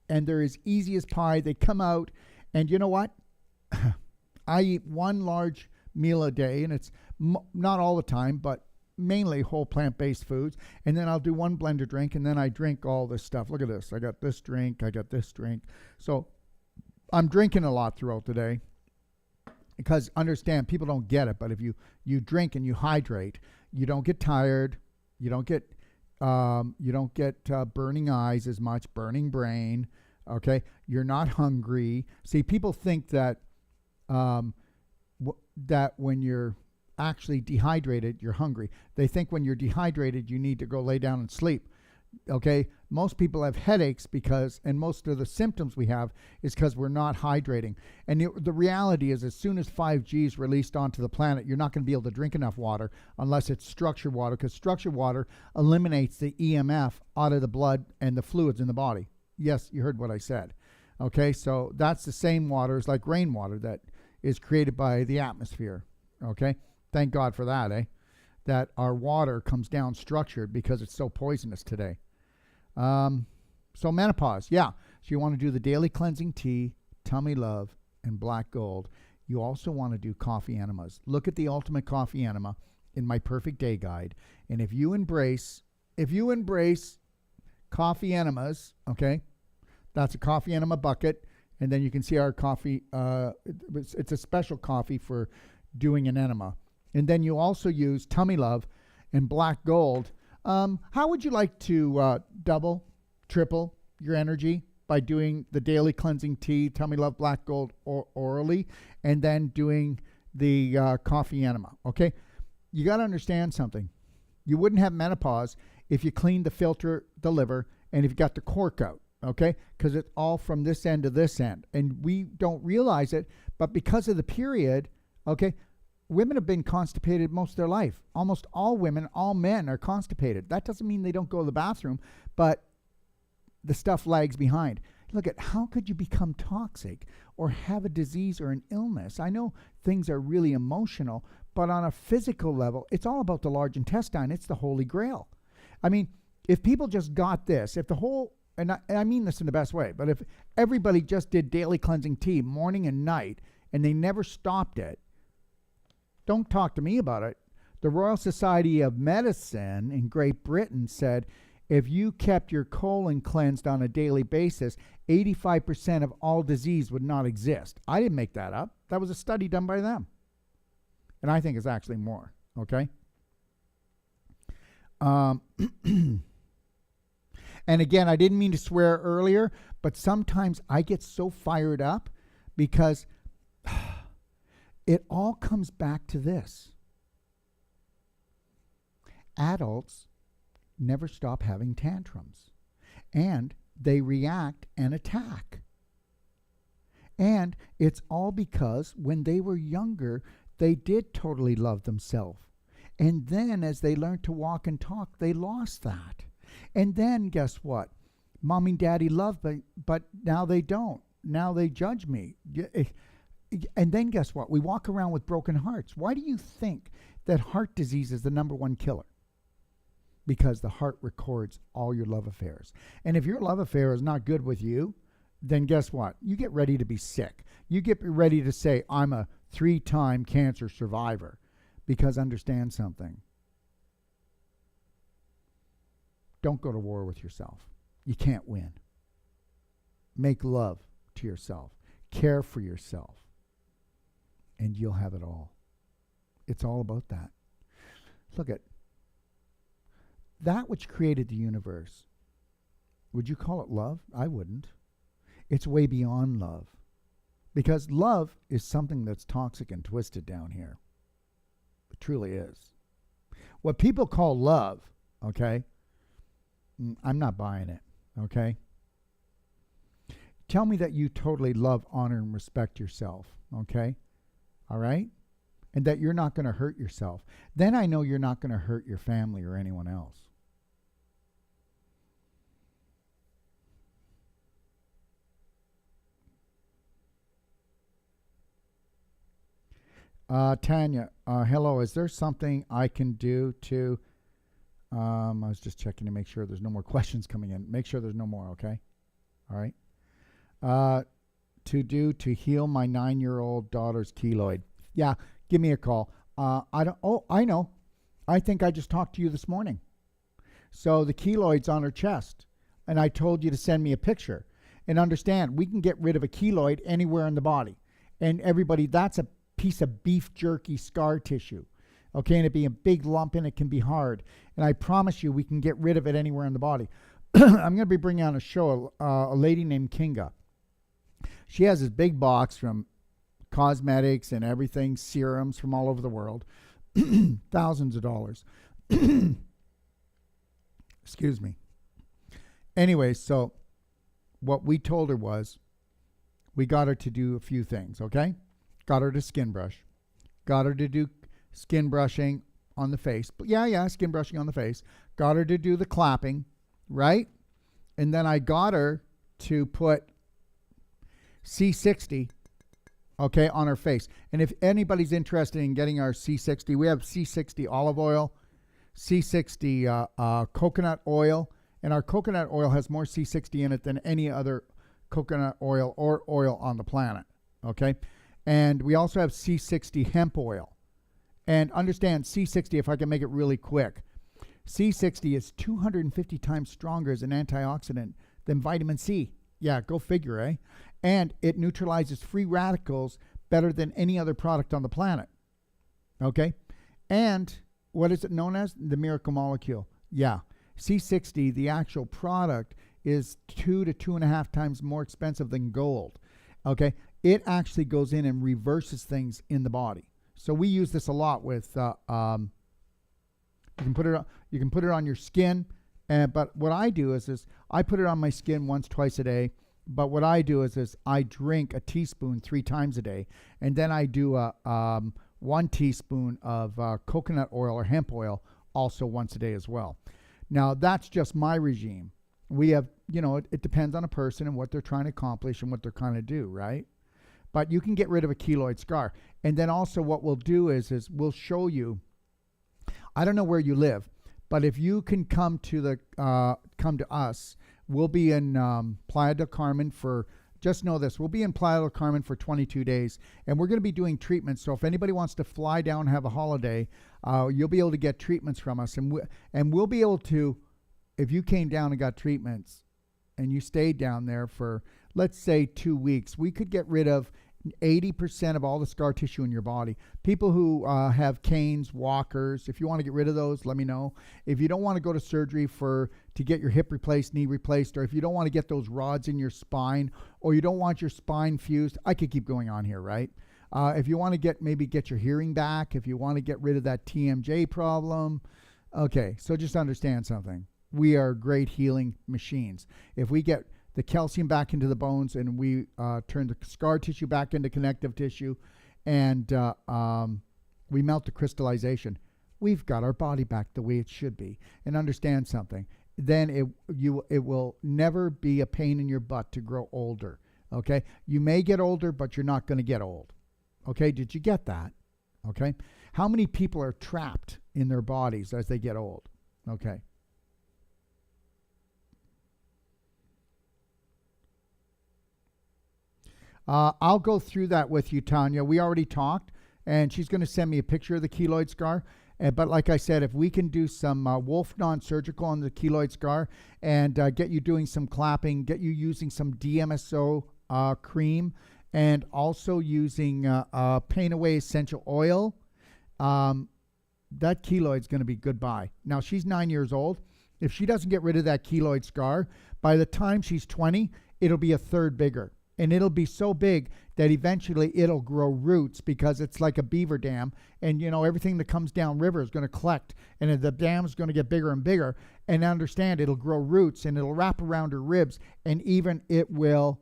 and they're as easy as pie. They come out, and you know what? I eat 1 large meal a day, and it's not all the time, but mainly whole plant-based foods. And then I'll do 1 blender drink, and then I drink all this stuff. Look at this. I got this drink. I got this drink. So I'm drinking a lot throughout the day because, understand, people don't get it, but if you drink and you hydrate, you don't get tired. You don't get burning eyes as much, burning brain. Okay, you're not hungry. See, people think that that when you're actually dehydrated, you're hungry. They think when you're dehydrated, you need to go lay down and sleep. Okay, most people have headaches because, and most of the symptoms we have is because we're not hydrating. And the reality is, as soon as 5G is released onto the planet, you're not going to be able to drink enough water unless it's structured water, because structured water eliminates the EMF out of the blood and the fluids in the body. Yes, you heard what I said. Okay, so that's the same water as like rainwater that is created by the atmosphere. Okay, thank God for that, eh? That our water comes down structured because it's so poisonous today. So menopause, yeah. So you want to do the daily cleansing tea, tummy love, and black gold. You also want to do coffee enemas. Look at the ultimate coffee enema in my perfect day guide. And if you embrace coffee enemas, okay, that's a coffee enema bucket. And then you can see our coffee, it's a special coffee for doing an enema. And then you also use tummy love and black gold. How would you like to double, triple your energy by doing the daily cleansing tea, tummy love, black gold orally, and then doing the coffee enema? Okay, you got to understand something. You wouldn't have menopause if you cleaned the filter, the liver, and if you got the cork out. Okay, because it's all from this end to this end, and we don't realize it. But because of the period, okay, women have been constipated most of their life. Almost all women, all men are constipated. That doesn't mean they don't go to the bathroom, but the stuff lags behind. Look at, how could you become toxic or have a disease or an illness? I know things are really emotional, but on a physical level, it's all about the large intestine. It's the holy grail. I mean, if people just got this, if the whole, and I mean this in the best way, but if everybody just did daily cleansing tea morning and night and they never stopped it, don't talk to me about it. The Royal Society of Medicine in Great Britain said if you kept your colon cleansed on a daily basis, 85% of all disease would not exist. I didn't make that up. That was a study done by them. And I think it's actually more, okay? And again, I didn't mean to swear earlier, but sometimes I get so fired up because it all comes back to this. Adults never stop having tantrums, and they react and attack. And it's all because when they were younger, they did totally love themselves. And then as they learned to walk and talk, they lost that. And then guess what? Mom and daddy love, but now they don't. Now they judge me. And then guess what? We walk around with broken hearts. Why do you think that heart disease is the #1 killer? Because the heart records all your love affairs. And if your love affair is not good with you, then guess what? You get ready to be sick. You get ready to say, I'm a 3-time cancer survivor. Because understand something. Don't go to war with yourself. You can't win. Make love to yourself. Care for yourself. And you'll have it all. It's all about that. Look at that which created the universe. Would you call it love? I wouldn't. It's way beyond love. Because love is something that's toxic and twisted down here. It truly is. What people call love, okay, I'm not buying it, okay? Tell me that you totally love, honor, and respect yourself, okay? All right? And that you're not going to hurt yourself. Then I know you're not going to hurt your family or anyone else. Tanya, hello. Is there something I can do to... I was just checking to make sure there's no more questions coming in. Make sure there's no more, okay? All right. To do to heal my 9-year-old daughter's keloid. Yeah, give me a call. I know. I think I just talked to you this morning. So the keloid's on her chest, and I told you to send me a picture. And understand, we can get rid of a keloid anywhere in the body. And everybody, that's a piece of beef jerky scar tissue. Okay, and it be a big lump and it can be hard. And I promise you we can get rid of it anywhere in the body. I'm going to be bringing on a show a lady named Kinga. She has this big box from cosmetics and everything, serums from all over the world, thousands of dollars. Excuse me. Anyway, so what we told her was we got her to do a few things, okay? Got her to skin brush. Got her to do skin brushing on the face. But yeah, skin brushing on the face. Got her to do the clapping, right? And then I got her to put C60, okay, on her face. And if anybody's interested in getting our C60, we have C60 olive oil, C60 coconut oil, and our coconut oil has more C60 in it than any other coconut oil or oil on the planet, okay? And we also have C60 hemp oil. And understand C60, if I can make it really quick, C60 is 250 times stronger as an antioxidant than vitamin C. Yeah, go figure, eh? And it neutralizes free radicals better than any other product on the planet. Okay? And what is it known as? The miracle molecule. Yeah. C60, the actual product, is 2 to 2.5 times more expensive than gold. Okay? It actually goes in and reverses things in the body. So we use this a lot with, you can put it on your skin. But what I do is I put it on my skin once, twice a day. But what I do is I drink a teaspoon 3 times a day. And then I do 1 teaspoon of coconut oil or hemp oil also once a day as well. Now, that's just my regime. We have, it depends on a person and what they're trying to accomplish and what they're trying to do, right? But you can get rid of a keloid scar. And then also what we'll do is we'll show you, I don't know where you live, but if you can come to us, we'll be in Playa del Carmen for, just know this, we'll be in Playa del Carmen for 22 days, and we're going to be doing treatments. So if anybody wants to fly down and have a holiday, you'll be able to get treatments from us. And we'll be able to, if you came down and got treatments and you stayed down there for, let's say, 2 weeks, we could get rid of 80% of all the scar tissue in your body. People who have canes, walkers, if you want to get rid of those, let me know. If you don't want to go to surgery to get your hip replaced, knee replaced, or if you don't want to get those rods in your spine, or you don't want your spine fused, I could keep going on here, right? If you want to maybe get your hearing back, if you want to get rid of that TMJ problem, okay, so just understand something. We are great healing machines. If we get the calcium back into the bones and we turn the scar tissue back into connective tissue and we melt the crystallization, we've got our body back the way it should be. And understand something, then it will never be a pain in your butt to grow older, okay? You may get older, but you're not going to get old, okay? Did you get that, okay? How many people are trapped in their bodies as they get old, okay? I'll go through that with you, Tanya. We already talked, and she's going to send me a picture of the keloid scar. But like I said, if we can do some Wolfe Non-Surgical on the keloid scar and get you doing some clapping, get you using some DMSO cream, and also using Pain Away essential oil, that keloid's going to be goodbye. Now, she's 9 years old. If she doesn't get rid of that keloid scar, by the time she's 20, it'll be a third bigger. And it'll be so big that eventually it'll grow roots because it's like a beaver dam. And, everything that comes down river is going to collect. And the dam is going to get bigger and bigger. And understand, it'll grow roots and it'll wrap around her ribs. And even it will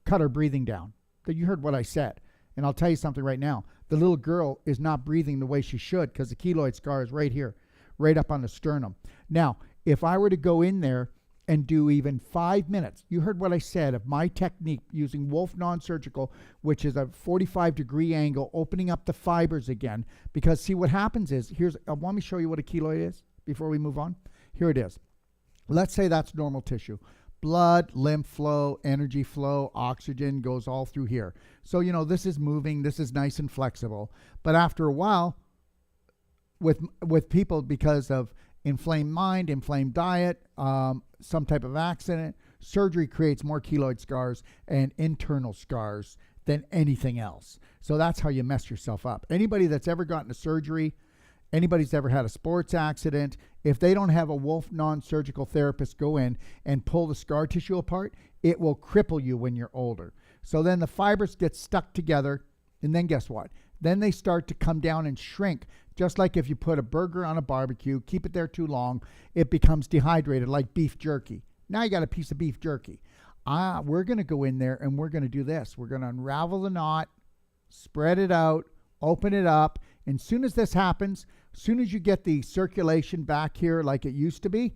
cut her breathing down. You heard what I said. And I'll tell you something right now. The little girl is not breathing the way she should because the keloid scar is right here, right up on the sternum. Now, if I were to go in there and do even 5 minutes. You heard what I said of my technique using Wolfe Non-Surgical, which is a 45-degree angle, opening up the fibers again. Because see, what happens is, let me show you what a keloid is before we move on. Here it is. Let's say that's normal tissue. Blood, lymph flow, energy flow, oxygen goes all through here. So, this is moving, this is nice and flexible. But after a while, with people, because of inflamed mind, inflamed diet, some type of accident, surgery creates more keloid scars and internal scars than anything else. So that's how you mess yourself up. Anybody that's ever gotten a surgery, anybody's ever had a sports accident, if they don't have a Wolfe Non-Surgical therapist go in and pull the scar tissue apart, it will cripple you when you're older. So then the fibers get stuck together, and then guess what? Then they start to come down and shrink. Just like if you put a burger on a barbecue, keep it there too long, it becomes dehydrated like beef jerky. Now you got a piece of beef jerky. We're going to go in there and we're going to do this. We're going to unravel the knot, spread it out, open it up. And soon as this happens, soon as you get the circulation back here like it used to be,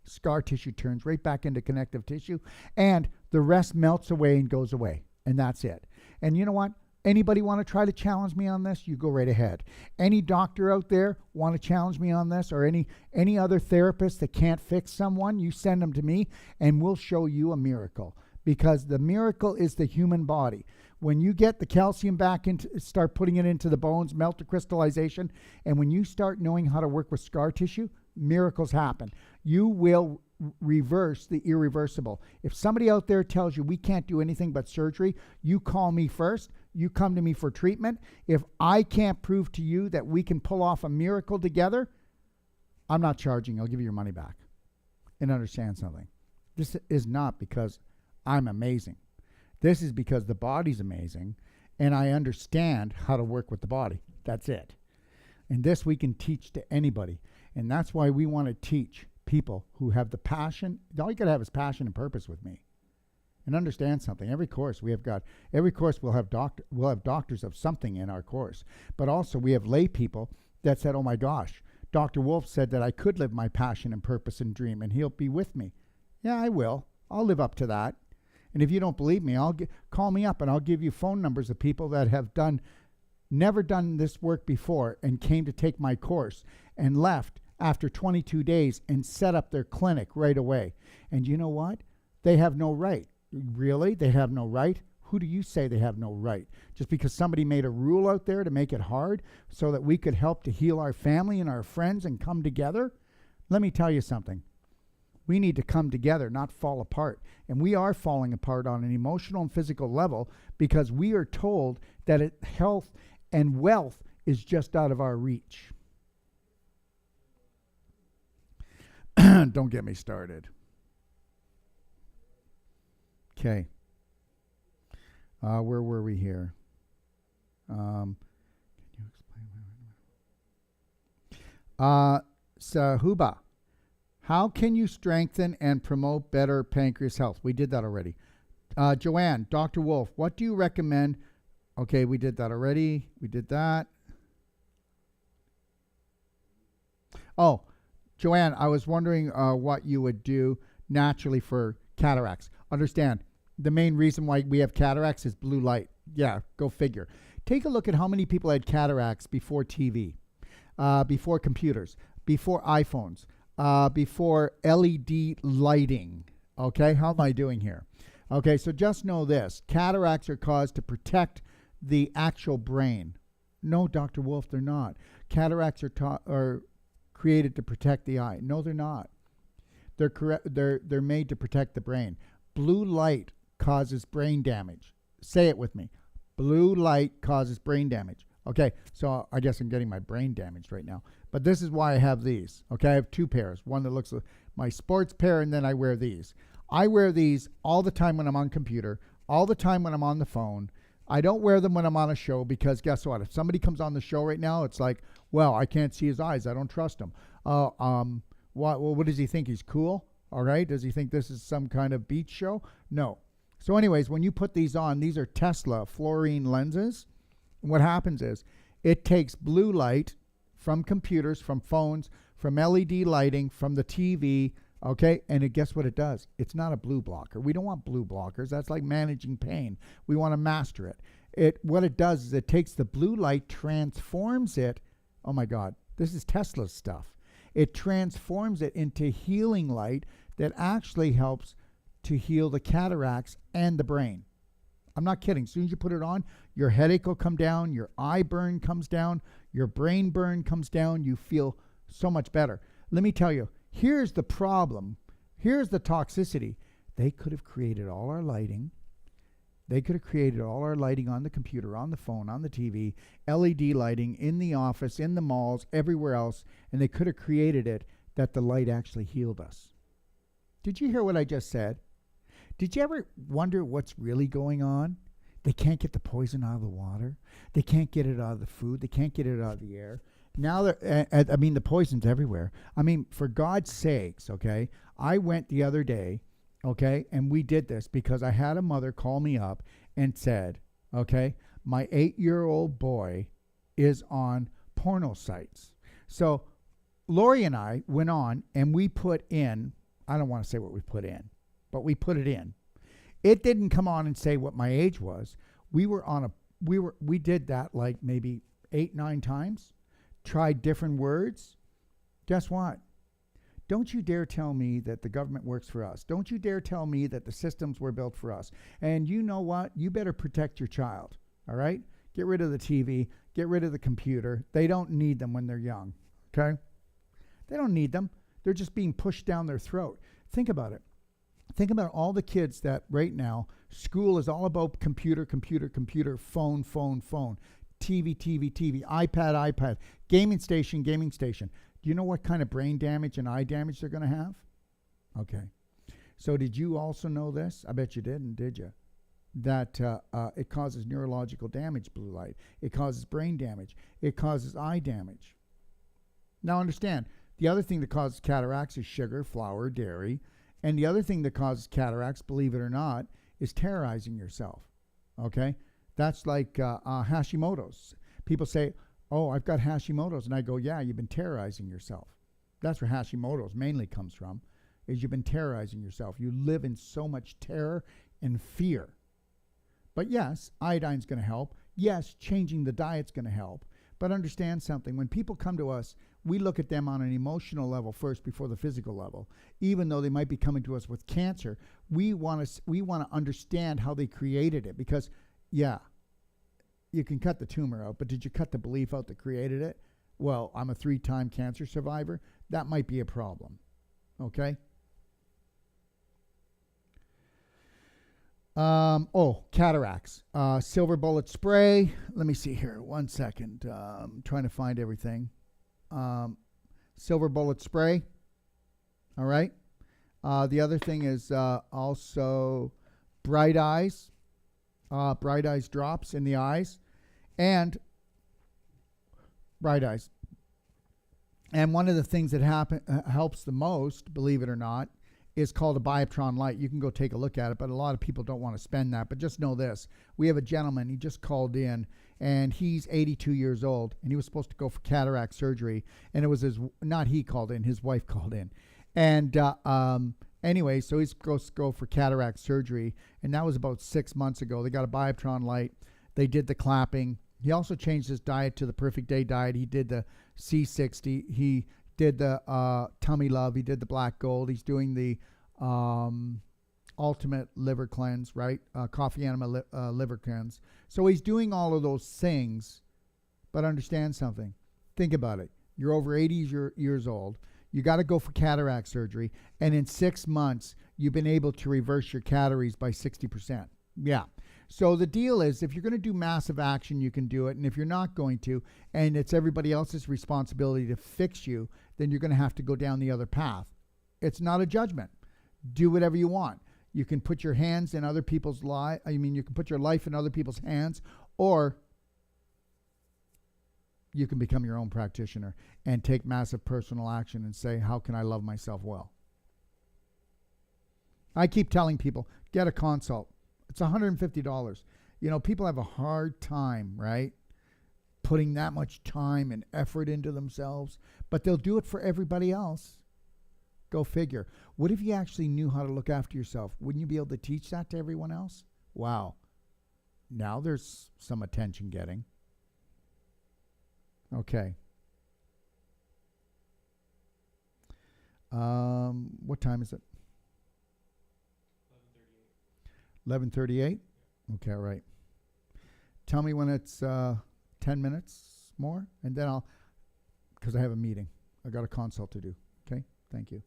scar tissue turns right back into connective tissue, and the rest melts away and goes away. And that's it. And you know what? Anybody want to try to challenge me on this? You go right ahead. Any doctor out there want to challenge me on this, or any other therapist that can't fix someone, you send them to me and we'll show you a miracle, because the miracle is the human body. When you get the calcium back into, start putting it into the bones, melt the crystallization, and when you start knowing how to work with scar tissue, miracles happen. You will reverse the irreversible. If somebody out there tells you we can't do anything but surgery, you call me first. You come to me for treatment. If I can't prove to you that we can pull off a miracle together, I'm not charging. I'll give you your money back. And understand something. This is not because I'm amazing. This is because the body's amazing and I understand how to work with the body. That's it. And this we can teach to anybody. And that's why we want to teach people who have the passion. All you got to have is passion and purpose with me. And understand something. Every course we'll have doctors of something in our course. But also we have lay people that said, oh my gosh, Dr. Wolfe said that I could live my passion and purpose and dream, and he'll be with me. Yeah, I will. I'll live up to that. And if you don't believe me, call me up and I'll give you phone numbers of people that have never done this work before and came to take my course and left after 22 days and set up their clinic right away. And you know what? They have no right. Really? They have no right? Who do you say they have no right? Just because somebody made a rule out there to make it hard so that we could help to heal our family and our friends and come together? Let me tell you something. We need to come together, not fall apart. And we are falling apart on an emotional and physical level because we are told that health and wealth is just out of our reach. Don't get me started. Okay. Where were we here? Can you explain? Sahuba, how can you strengthen and promote better pancreas health? We did that already. Joanne, Dr. Wolfe, what do you recommend? Okay, we did that already. We did that. Oh, Joanne, I was wondering what you would do naturally for cataracts. Understand, the main reason why we have cataracts is blue light. Yeah, go figure. Take a look at how many people had cataracts before TV, before computers, before iPhones, before LED lighting. Okay, how am I doing here? Okay, so just know this. Cataracts are caused to protect the actual brain. No, Dr. Wolfe, they're not. Cataracts are created to protect the eye. No, they're not. They're made to protect the brain. Blue light causes brain damage. Say it with me. Blue light causes brain damage. Okay, so I guess I'm getting my brain damaged right now. But this is why I have these. Okay, I have two pairs. One that looks like my sports pair, and then I wear these. I wear these all the time when I'm on computer, all the time when I'm on the phone. I don't wear them when I'm on a show because guess what? If somebody comes on the show right now, it's like, well, I can't see his eyes. I don't trust him. What does he think? He's cool? All right. Does he think this is some kind of beach show? No. So anyways, when you put these on, these are Tesla fluorine lenses. And what happens is it takes blue light from computers, from phones, from LED lighting, from the TV, okay? And guess what it does? It's not a blue blocker. We don't want blue blockers. That's like managing pain. We want to master it. What it does is it takes the blue light, transforms it. Oh my God, this is Tesla's stuff. It transforms it into healing light that actually helps to heal the cataracts and the brain. I'm not kidding. As soon as you put it on, your headache will come down, your eye burn comes down, your brain burn comes down. You feel so much better. Let me tell you, here's the problem. Here's the toxicity. They could have created all our lighting. They could have created all our lighting on the computer, on the phone, on the TV, LED lighting, in the office, in the malls, everywhere else, and they could have created it that the light actually healed us. Did you hear what I just said? Did you ever wonder what's really going on? They can't get the poison out of the water. They can't get it out of the food. They can't get it out of the air. Now, I mean, the poison's everywhere. I mean, for God's sakes, okay? I went the other day, okay, and we did this because I had a mother call me up and said, okay, my 8-year-old boy is on porno sites. So Lori and I went on and we put in, I don't want to say what we put in, but we put it in. It didn't come on and say what my age was. We did that like maybe 8, 9 times. Tried different words. Guess what? Don't you dare tell me that the government works for us. Don't you dare tell me that the systems were built for us. And you know what? You better protect your child. All right? Get rid of the TV. Get rid of the computer. They don't need them when they're young. Okay? They don't need them. They're just being pushed down their throat. Think about it. Think about all the kids that right now, school is all about computer, phone, TV, iPad, gaming station. Do you know what kind of brain damage and eye damage they're going to have? Okay. So did you also know this? I bet you didn't, did you? That it causes neurological damage, blue light. It causes brain damage. It causes eye damage. Now understand, the other thing that causes cataracts is sugar, flour, dairy. And the other thing that causes cataracts, believe it or not, is terrorizing yourself. Okay? That's like Hashimoto's. People say, oh, I've got Hashimoto's. And I go, yeah, you've been terrorizing yourself. That's where Hashimoto's mainly comes from, is you've been terrorizing yourself. You live in so much terror and fear. But yes, iodine's going to help. Yes, changing the diet's going to help. But understand something. When people come to us, we look at them on an emotional level first before the physical level. Even though they might be coming to us with cancer, we want to understand how they created it. Because, yeah, you can cut the tumor out, but did you cut the belief out that created it? Well, I'm a 3-time cancer survivor. That might be a problem. Okay? Cataracts. Silver bullet spray. Let me see here. 1 second. I'm trying to find everything. Silver bullet spray. All right. The other thing is also bright eyes drops in the eyes, and bright eyes. And one of the things that helps the most, believe it or not, is called a bioptron light. You can go take a look at it, but a lot of people don't want to spend that. But just know this. We have a gentleman, he just called in, and he's 82 years old, and he was supposed to go for cataract surgery, and it was not he called in, his wife called in. And anyway, so he's supposed to go for cataract surgery, and that was about 6 months ago. They got a bioptron light. They did the clapping. He also changed his diet to the Perfect Day diet. He did the C60. He did the Tummy Love. He did the Black Gold. He's doing the Ultimate Liver Cleanse, right? Coffee Enema Liver Cleanse. So he's doing all of those things, but understand something. Think about it. You're over 80 years old. You got to go for cataract surgery, and in 6 months, you've been able to reverse your cataracts by 60%. Yeah. So the deal is, if you're going to do massive action, you can do it. And if you're not going to, and it's everybody else's responsibility to fix you, then you're going to have to go down the other path. It's not a judgment. Do whatever you want. You can put your hands in other people's life. You can put your life in other people's hands, or you can become your own practitioner and take massive personal action and say, how can I love myself well? I keep telling people, get a consult. It's $150. You know, people have a hard time, right, putting that much time and effort into themselves, but they'll do it for everybody else. Go figure. What if you actually knew how to look after yourself? Wouldn't you be able to teach that to everyone else? Wow. Now there's some attention getting. Okay. What time is it? 11:38. Okay, all right. Tell me when it's 10 minutes more, and then because I have a meeting. I got a consult to do. Okay, thank you.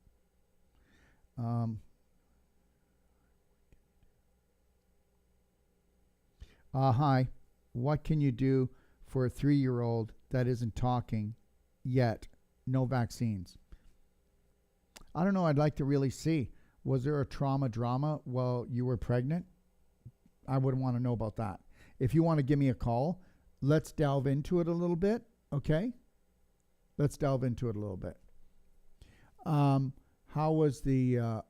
Hi. What can you do for a 3-year-old that isn't talking yet? No vaccines. I don't know. I'd like to really see. Was there a drama while you were pregnant? I wouldn't want to know about that. If you want to give me a call, let's delve into it a little bit, okay? Let's delve into it a little bit. How was the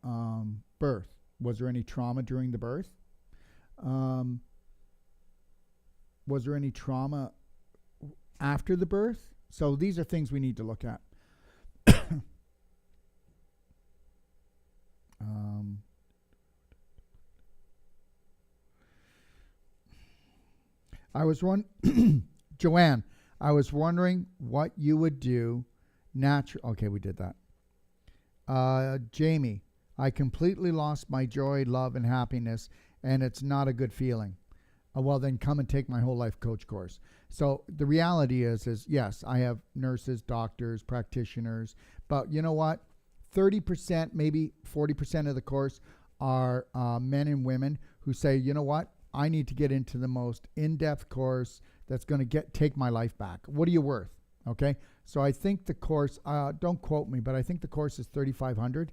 birth? Was there any trauma during the birth? Was there any trauma after the birth? So these are things we need to look at. I was Joanne, I was wondering what you would do Okay, we did that. Jamie, I completely lost my joy, love, and happiness, and it's not a good feeling. Well, then come and take my whole life coach course. So the reality is yes, I have nurses, doctors, practitioners, but you know what? 30%, maybe 40% of the course are men and women who say, you know what? I need to get into the most in-depth course that's going to take my life back. What are you worth? Okay. So I think the course, don't quote me, but I think the course is $3,500,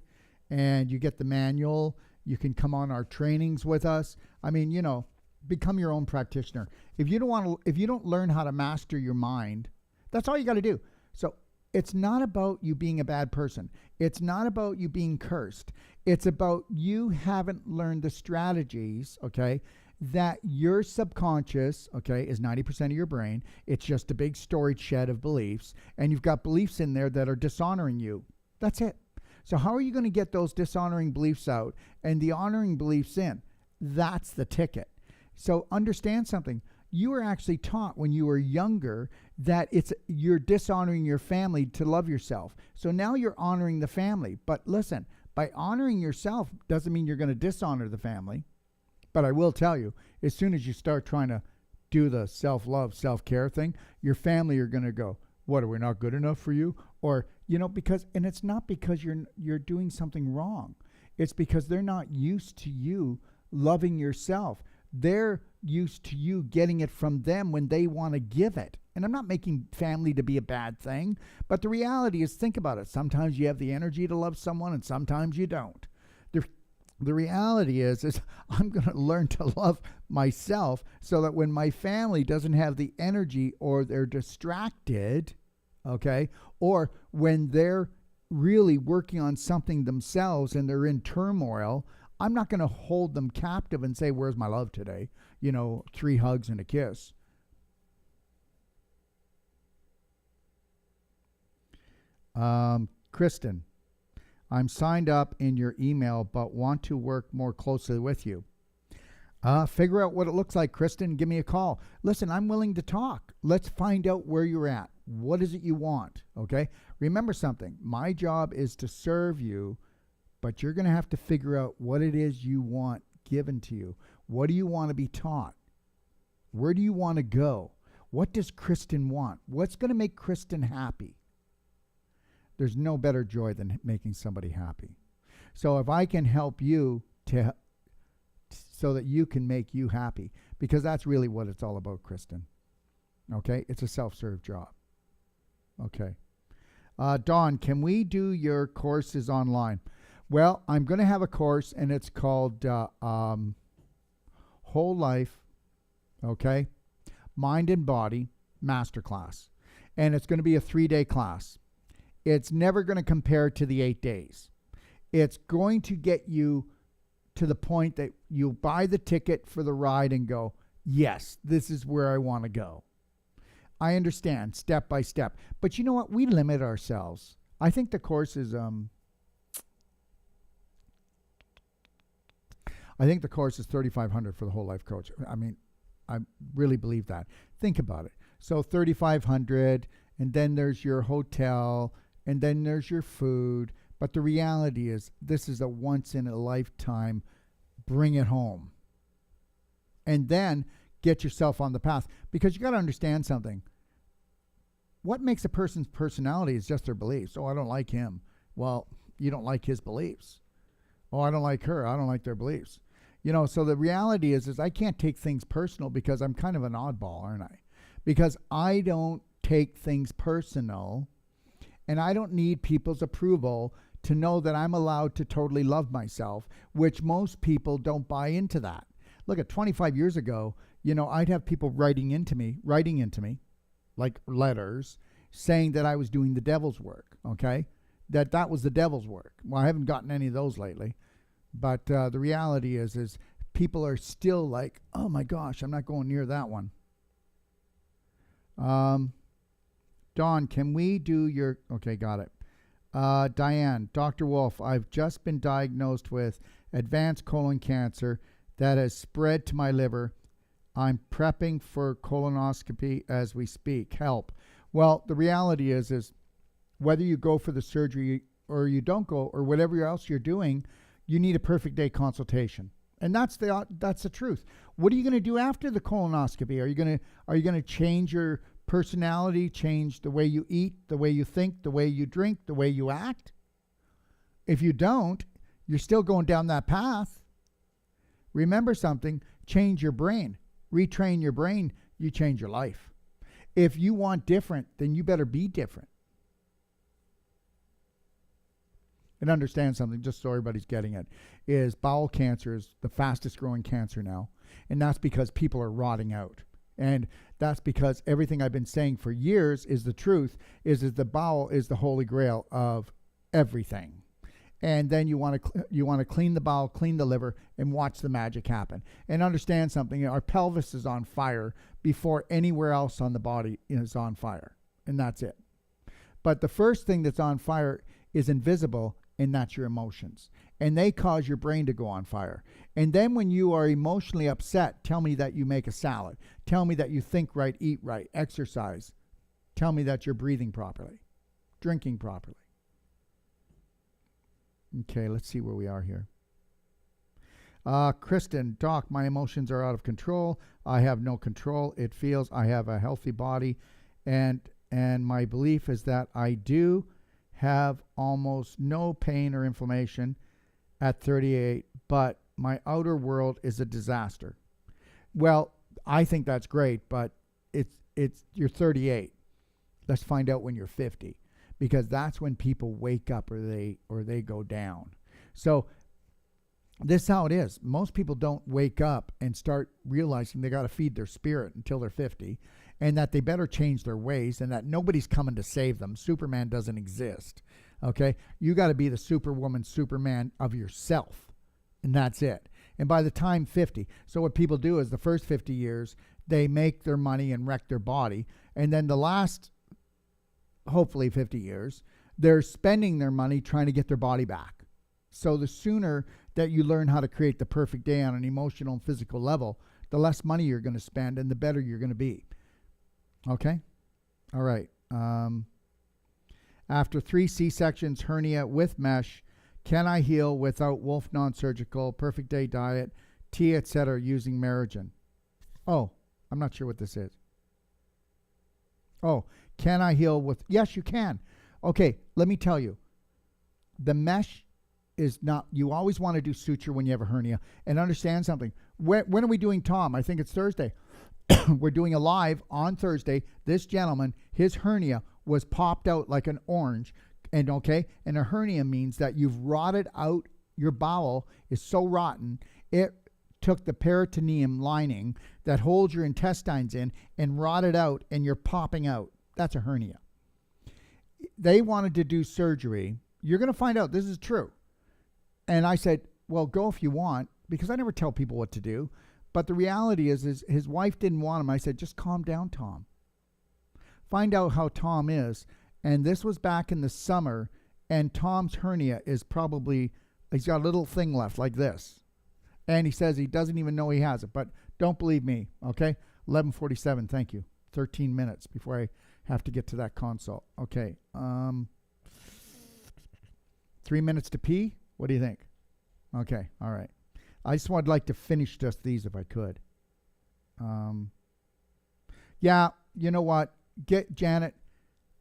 and you get the manual. You can come on our trainings with us. I mean, you know, become your own practitioner. If you don't learn how to master your mind, that's all you got to do. So it's not about you being a bad person. It's not about you being cursed. It's about you haven't learned the strategies, okay, that your subconscious, okay, is 90% of your brain. It's just a big storage shed of beliefs, and you've got beliefs in there that are dishonoring you. That's it. So how are you going to get those dishonoring beliefs out and the honoring beliefs in? That's the ticket. So understand something. You were actually taught when you were younger that you're dishonoring your family to love yourself. So now you're honoring the family. But listen, by honoring yourself doesn't mean you're going to dishonor the family. But I will tell you, as soon as you start trying to do the self-love, self-care thing, your family are going to go, what, are we not good enough for you? Or, you know, and it's not because you're doing something wrong. It's because they're not used to you loving yourself. They're used to you getting it from them when they want to give it. And I'm not making family to be a bad thing, but the reality is, think about it. Sometimes you have the energy to love someone and sometimes you don't. The reality is I'm going to learn to love myself so that when my family doesn't have the energy, or they're distracted, okay, or when they're really working on something themselves and they're in turmoil, I'm not going to hold them captive and say, where's my love today? You know, 3 hugs and a kiss. Kristen, I'm signed up in your email, but want to work more closely with you. Figure out what it looks like, Kristen. Give me a call. Listen, I'm willing to talk. Let's find out where you're at. What is it you want? Okay. Remember something. My job is to serve you, but you're going to have to figure out what it is you want given to you. What do you want to be taught? Where do you want to go? What does Kristen want? What's going to make Kristen happy? There's no better joy than making somebody happy. So if I can help you so that you can make you happy, because that's really what it's all about, Kristen. Okay? It's a self-serve job. Okay. Dawn, can we do your courses online? Well, I'm going to have a course, and it's called Whole Life, okay, Mind and Body Masterclass. And it's going to be a 3-day class. It's never going to compare to the 8 days. It's going to get you to the point that you buy the ticket for the ride and go, yes, this is where I want to go. I understand, step by step. But you know what? We limit ourselves. I think the course is $3,500 for the whole life coach. I mean, I really believe that. Think about it. So $3,500, and then there's your hotel, and then there's your food. But the reality is, this is a once in a lifetime, bring it home. And then get yourself on the path. Because you got to understand something. What makes a person's personality is just their beliefs. Oh, I don't like him. Well, you don't like his beliefs. Oh, I don't like her. I don't like their beliefs. You know, so the reality is I can't take things personal because I'm kind of an oddball, aren't I? Because I don't take things personal, and I don't need people's approval to know that I'm allowed to totally love myself, which most people don't buy into that. Look, at 25 years ago, you know, I'd have people writing into me, like letters, saying that I was doing the devil's work, okay? That was the devil's work. Well, I haven't gotten any of those lately. But the reality is people are still like, oh my gosh, I'm not going near that one. Dawn, can we do your... Okay, got it. Diane, Dr. Wolfe, I've just been diagnosed with advanced colon cancer that has spread to my liver. I'm prepping for colonoscopy as we speak. Help. Well, the reality is whether you go for the surgery or you don't go or whatever else you're doing, you need a perfect day consultation. And that's the truth. What are you going to do after the colonoscopy? Are you going to change your personality, change the way you eat, the way you think, the way you drink, the way you act? If you don't, you're still going down that path. Remember something, change your brain. Retrain your brain, you change your life. If you want different, then you better be different. And understand something, just so everybody's getting it, is bowel cancer is the fastest growing cancer now. And that's because people are rotting out. And that's because everything I've been saying for years is the truth, is the bowel is the holy grail of everything. And then you want to clean the bowel, clean the liver, and watch the magic happen. And understand something, our pelvis is on fire before anywhere else on the body is on fire. And that's it. But the first thing that's on fire is invisible, and that's your emotions. And they cause your brain to go on fire. And then when you are emotionally upset, tell me that you make a salad. Tell me that you think right, eat right, exercise. Tell me that you're breathing properly, drinking properly. Okay, let's see where we are here. Kristen, Doc, my emotions are out of control. I have no control. It feels I have a healthy body, and my belief is that I do have almost no pain or inflammation at 38, but my outer world is a disaster. Well, I think that's great, but it's you're 38. Let's find out when you're 50. Because that's when people wake up or they go down. So this is how it is. Most people don't wake up and start realizing they got to feed their spirit until they're 50, and that they better change their ways, and that nobody's coming to save them. Superman doesn't exist. Okay? You got to be the superwoman, Superman of yourself, and that's it. And by the time 50, so what people do is the first 50 years, they make their money and wreck their body, and then the last hopefully 50 years, they're spending their money trying to get their body back. So the sooner that you learn how to create the perfect day on an emotional and physical level, the less money you're going to spend and the better you're going to be. Okay? All right. After 3 C-sections, hernia with mesh, can I heal without Wolfe Non-Surgical, perfect day diet, tea, etc., using Merigen? Oh, I'm not sure what this is. Oh, can I heal with... Yes, you can. Okay, let me tell you. The mesh is not... You always want to do suture when you have a hernia. And understand something. When are we doing Tom? I think it's Thursday. We're doing a live on Thursday. This gentleman, his hernia was popped out like an orange. And okay? And a hernia means that you've rotted out. Your bowel is so rotten, it took the peritoneum lining that holds your intestines in and rotted out, and you're popping out. That's a hernia. They wanted to do surgery. You're going to find out this is true. And I said, well, go if you want, because I never tell people what to do. But the reality is his wife didn't want him. I said, just calm down, Tom. Find out how Tom is. And this was back in the summer, and Tom's hernia is probably, he's got a little thing left like this. And he says he doesn't even know he has it. But don't believe me, okay? 11:47, thank you. 13 minutes before I have to get to that consult. Okay. 3 minutes to pee? What do you think? Okay. All right. I just would like to finish just these if I could. Yeah, you know what? Get Janet.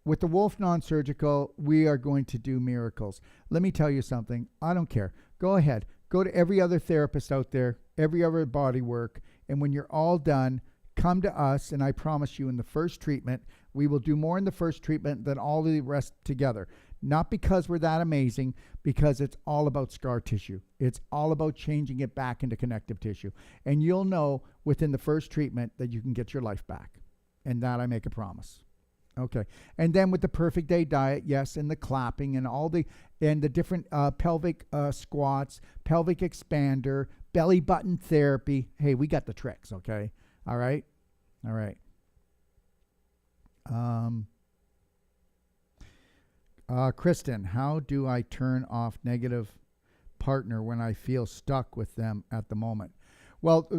With the Wolfe Non-Surgical, we are going to do miracles. Let me tell you something. I don't care. Go ahead. Go to every other therapist out there, every other body work, and when you're all done, come to us, and I promise you in the first treatment, we will do more in the first treatment than all the rest together. Not because we're that amazing, because it's all about scar tissue. It's all about changing it back into connective tissue. And you'll know within the first treatment that you can get your life back. And that I make a promise. Okay. And then with the perfect day diet, yes, and the clapping and the different pelvic squats, pelvic expander, belly button therapy. Hey, we got the tricks, okay? All right? All right. Kristen, how do I turn off negative partner when I feel stuck with them at the moment? Well,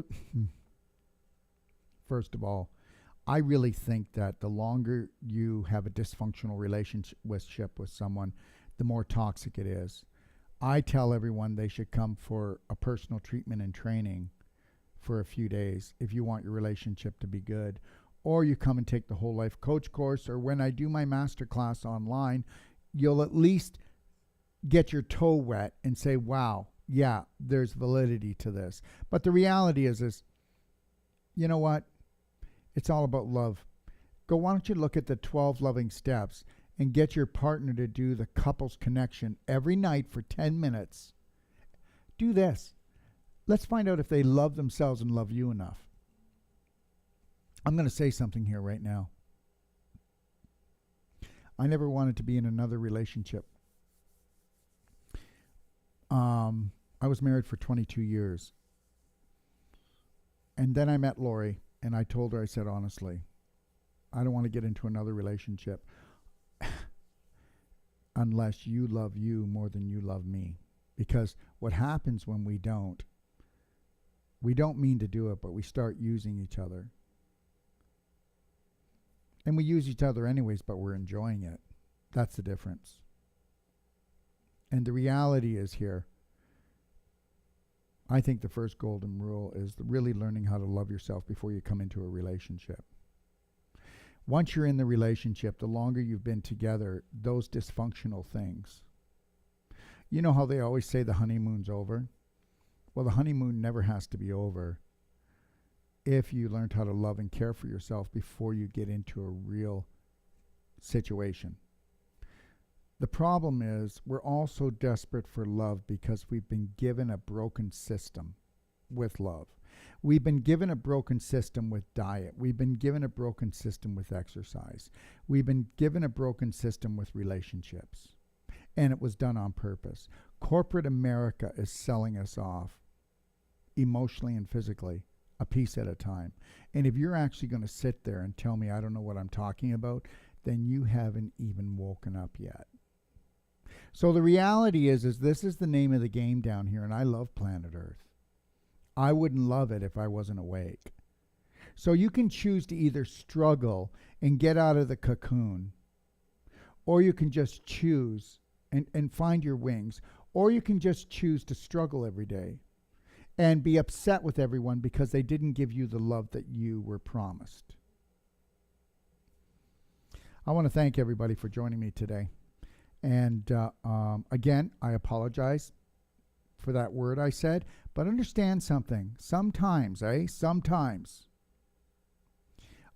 first of all, I really think that the longer you have a dysfunctional relationship with someone, the more toxic it is. I tell everyone they should come for a personal treatment and training for a few days if you want your relationship to be good. Or you come and take the whole life coach course, or when I do my masterclass online, you'll at least get your toe wet and say, wow, yeah, there's validity to this. But the reality is, you know what? It's all about love. Why don't you look at the 12 loving steps and get your partner to do the couples connection every night for 10 minutes. Do this. Let's find out if they love themselves and love you enough. I'm going to say something here right now. I never wanted to be in another relationship. I was married for 22 years. And then I met Lori. And I told her, I said, honestly, I don't want to get into another relationship unless you love you more than you love me. Because what happens when we don't mean to do it, but we start using each other. And we use each other anyways, but we're enjoying it. That's the difference. And the reality is here, I think the first golden rule is really learning how to love yourself before you come into a relationship. Once you're in the relationship, the longer you've been together, those dysfunctional things. You know how they always say the honeymoon's over? Well, the honeymoon never has to be over if you learned how to love and care for yourself before you get into a real situation. The problem is we're all so desperate for love because we've been given a broken system with love. We've been given a broken system with diet. We've been given a broken system with exercise. We've been given a broken system with relationships. And it was done on purpose. Corporate America is selling us off emotionally and physically, a piece at a time. And if you're actually going to sit there and tell me I don't know what I'm talking about, then you haven't even woken up yet. So the reality is this is the name of the game down here, and I love planet Earth. I wouldn't love it if I wasn't awake. So you can choose to either struggle and get out of the cocoon, or you can just choose and find your wings, or you can just choose to struggle every day and be upset with everyone because they didn't give you the love that you were promised. I want to thank everybody for joining me today. And again, I apologize for that word I said, but understand something. Sometimes, sometimes,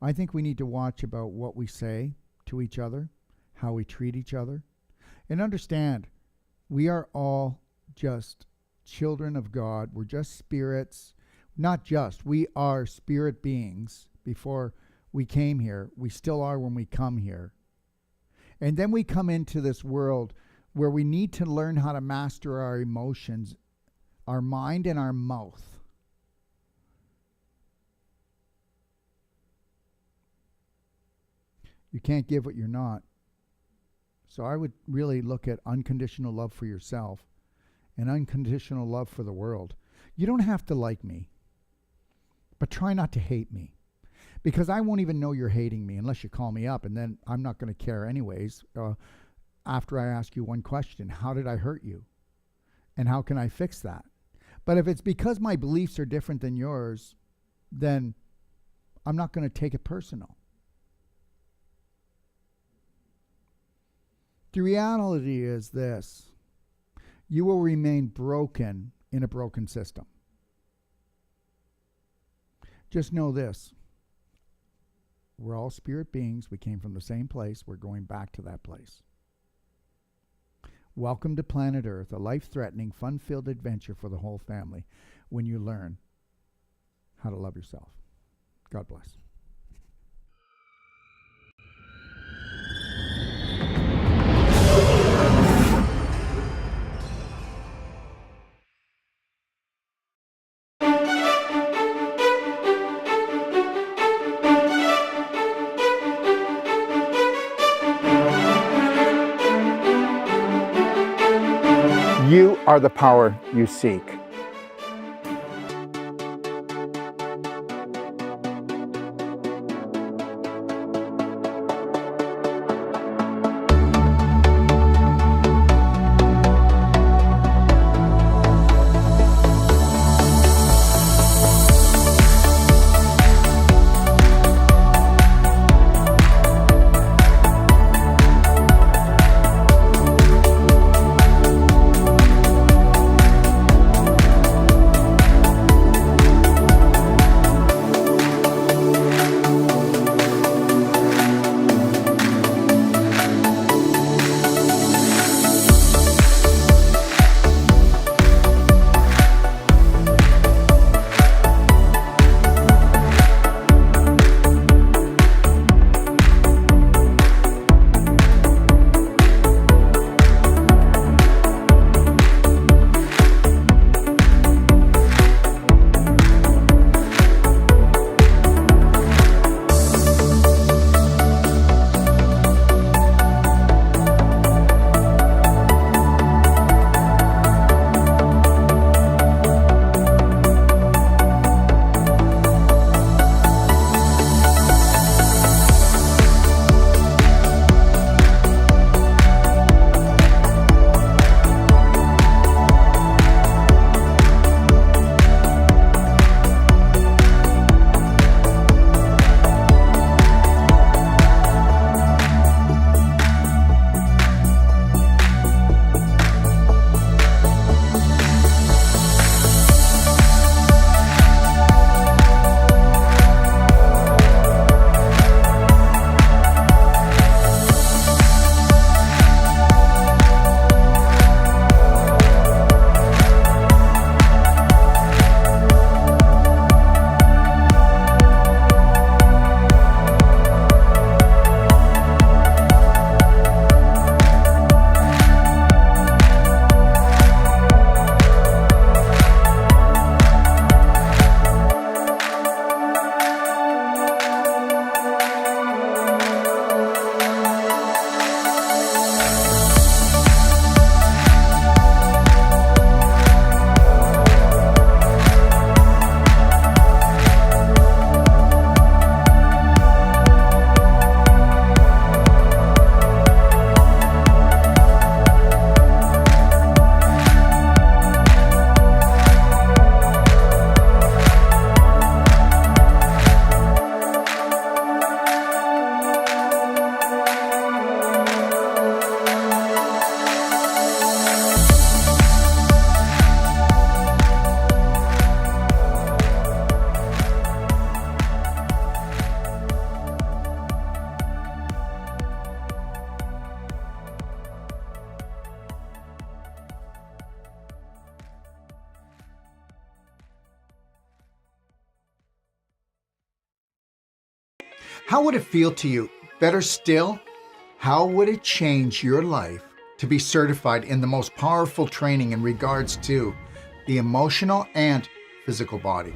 I think we need to watch about what we say to each other, how we treat each other, and understand we are all just children of God. We're just spirits. Not just. We are spirit beings before we came here. We still are when we come here. And then we come into this world where we need to learn how to master our emotions, our mind and our mouth. You can't give what you're not. So I would really look at unconditional love for yourself and unconditional love for the world. You don't have to like me, but try not to hate me. Because I won't even know you're hating me unless you call me up, and then I'm not going to care anyways after I ask you one question. How did I hurt you? And how can I fix that? But if it's because my beliefs are different than yours, then I'm not going to take it personal. The reality is this. You will remain broken in a broken system. Just know this. We're all spirit beings. We came from the same place. We're going back to that place. Welcome to planet Earth, a life-threatening, fun-filled adventure for the whole family when you learn how to love yourself. God bless. You are the power you seek. How would it feel to you? Better still, how would it change your life to be certified in the most powerful training in regards to the emotional and physical body?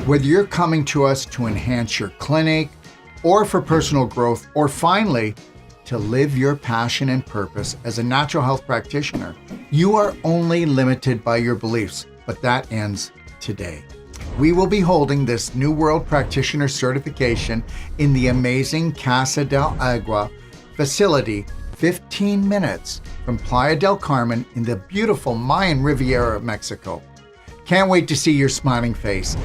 Whether you're coming to us to enhance your clinic, or for personal growth, or finally, to live your passion and purpose as a natural health practitioner, you are only limited by your beliefs, but that ends today. We will be holding this New World Practitioner certification in the amazing Casa del Agua facility, 15 minutes from Playa del Carmen in the beautiful Mayan Riviera of Mexico. Can't wait to see your smiling face.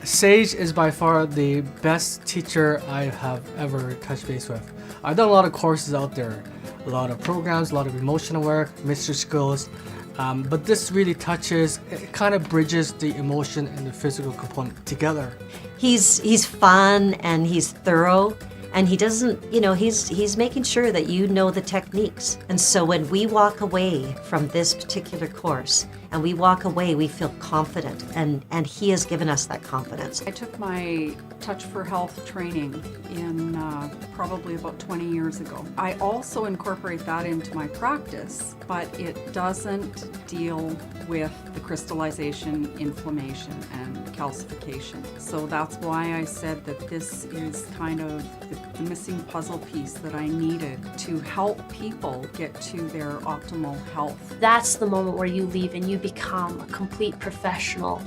Sage is by far the best teacher I have ever touched base with. I've done a lot of courses out there, a lot of programs, a lot of emotional work, mystery skills, but this really touches, it kind of bridges the emotion and the physical component together. He's fun and he's thorough, and he doesn't, he's making sure that you know the techniques. And so when we walk away from this particular course, and we walk away, we feel confident, and he has given us that confidence. I took my Touch for Health training in probably about 20 years ago. I also incorporate that into my practice, but it doesn't deal with the crystallization, inflammation, and calcification. So that's why I said that this is kind of the missing puzzle piece that I needed to help people get to their optimal health. That's the moment where you leave and you become a complete professional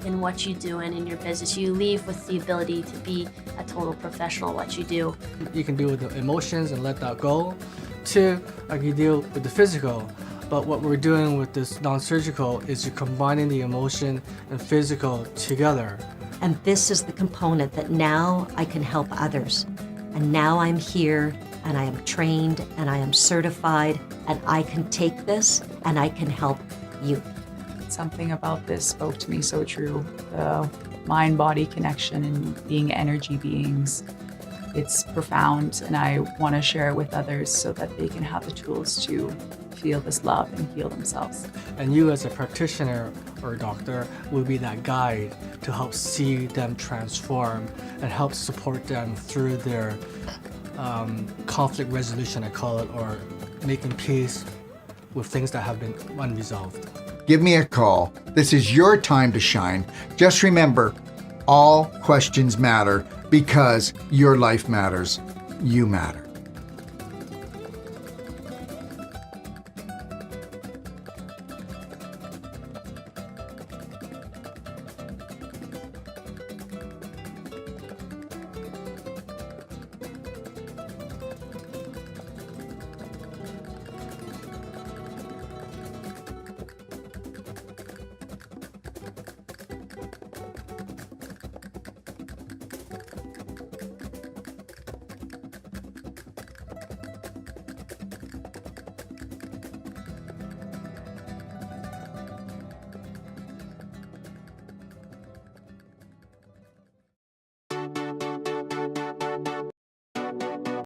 in what you do and in your business. You leave with the ability to be a total professional at what you do. You can deal with the emotions and let that go. Two, I can deal with the physical. But what we're doing with this non-surgical is you're combining the emotion and physical together. And this is the component that now I can help others. And now I'm here, and I am trained, and I am certified, and I can take this, and I can help you. Something about this spoke to me so true. The mind-body connection and being energy beings. It's profound, and I want to share it with others so that they can have the tools to feel this love and heal themselves. And you as a practitioner or a doctor will be that guide to help see them transform and help support them through their conflict resolution, I call it, or making peace with things that have been unresolved. Give me a call. This is your time to shine. Just remember, all questions matter because your life matters. You matter.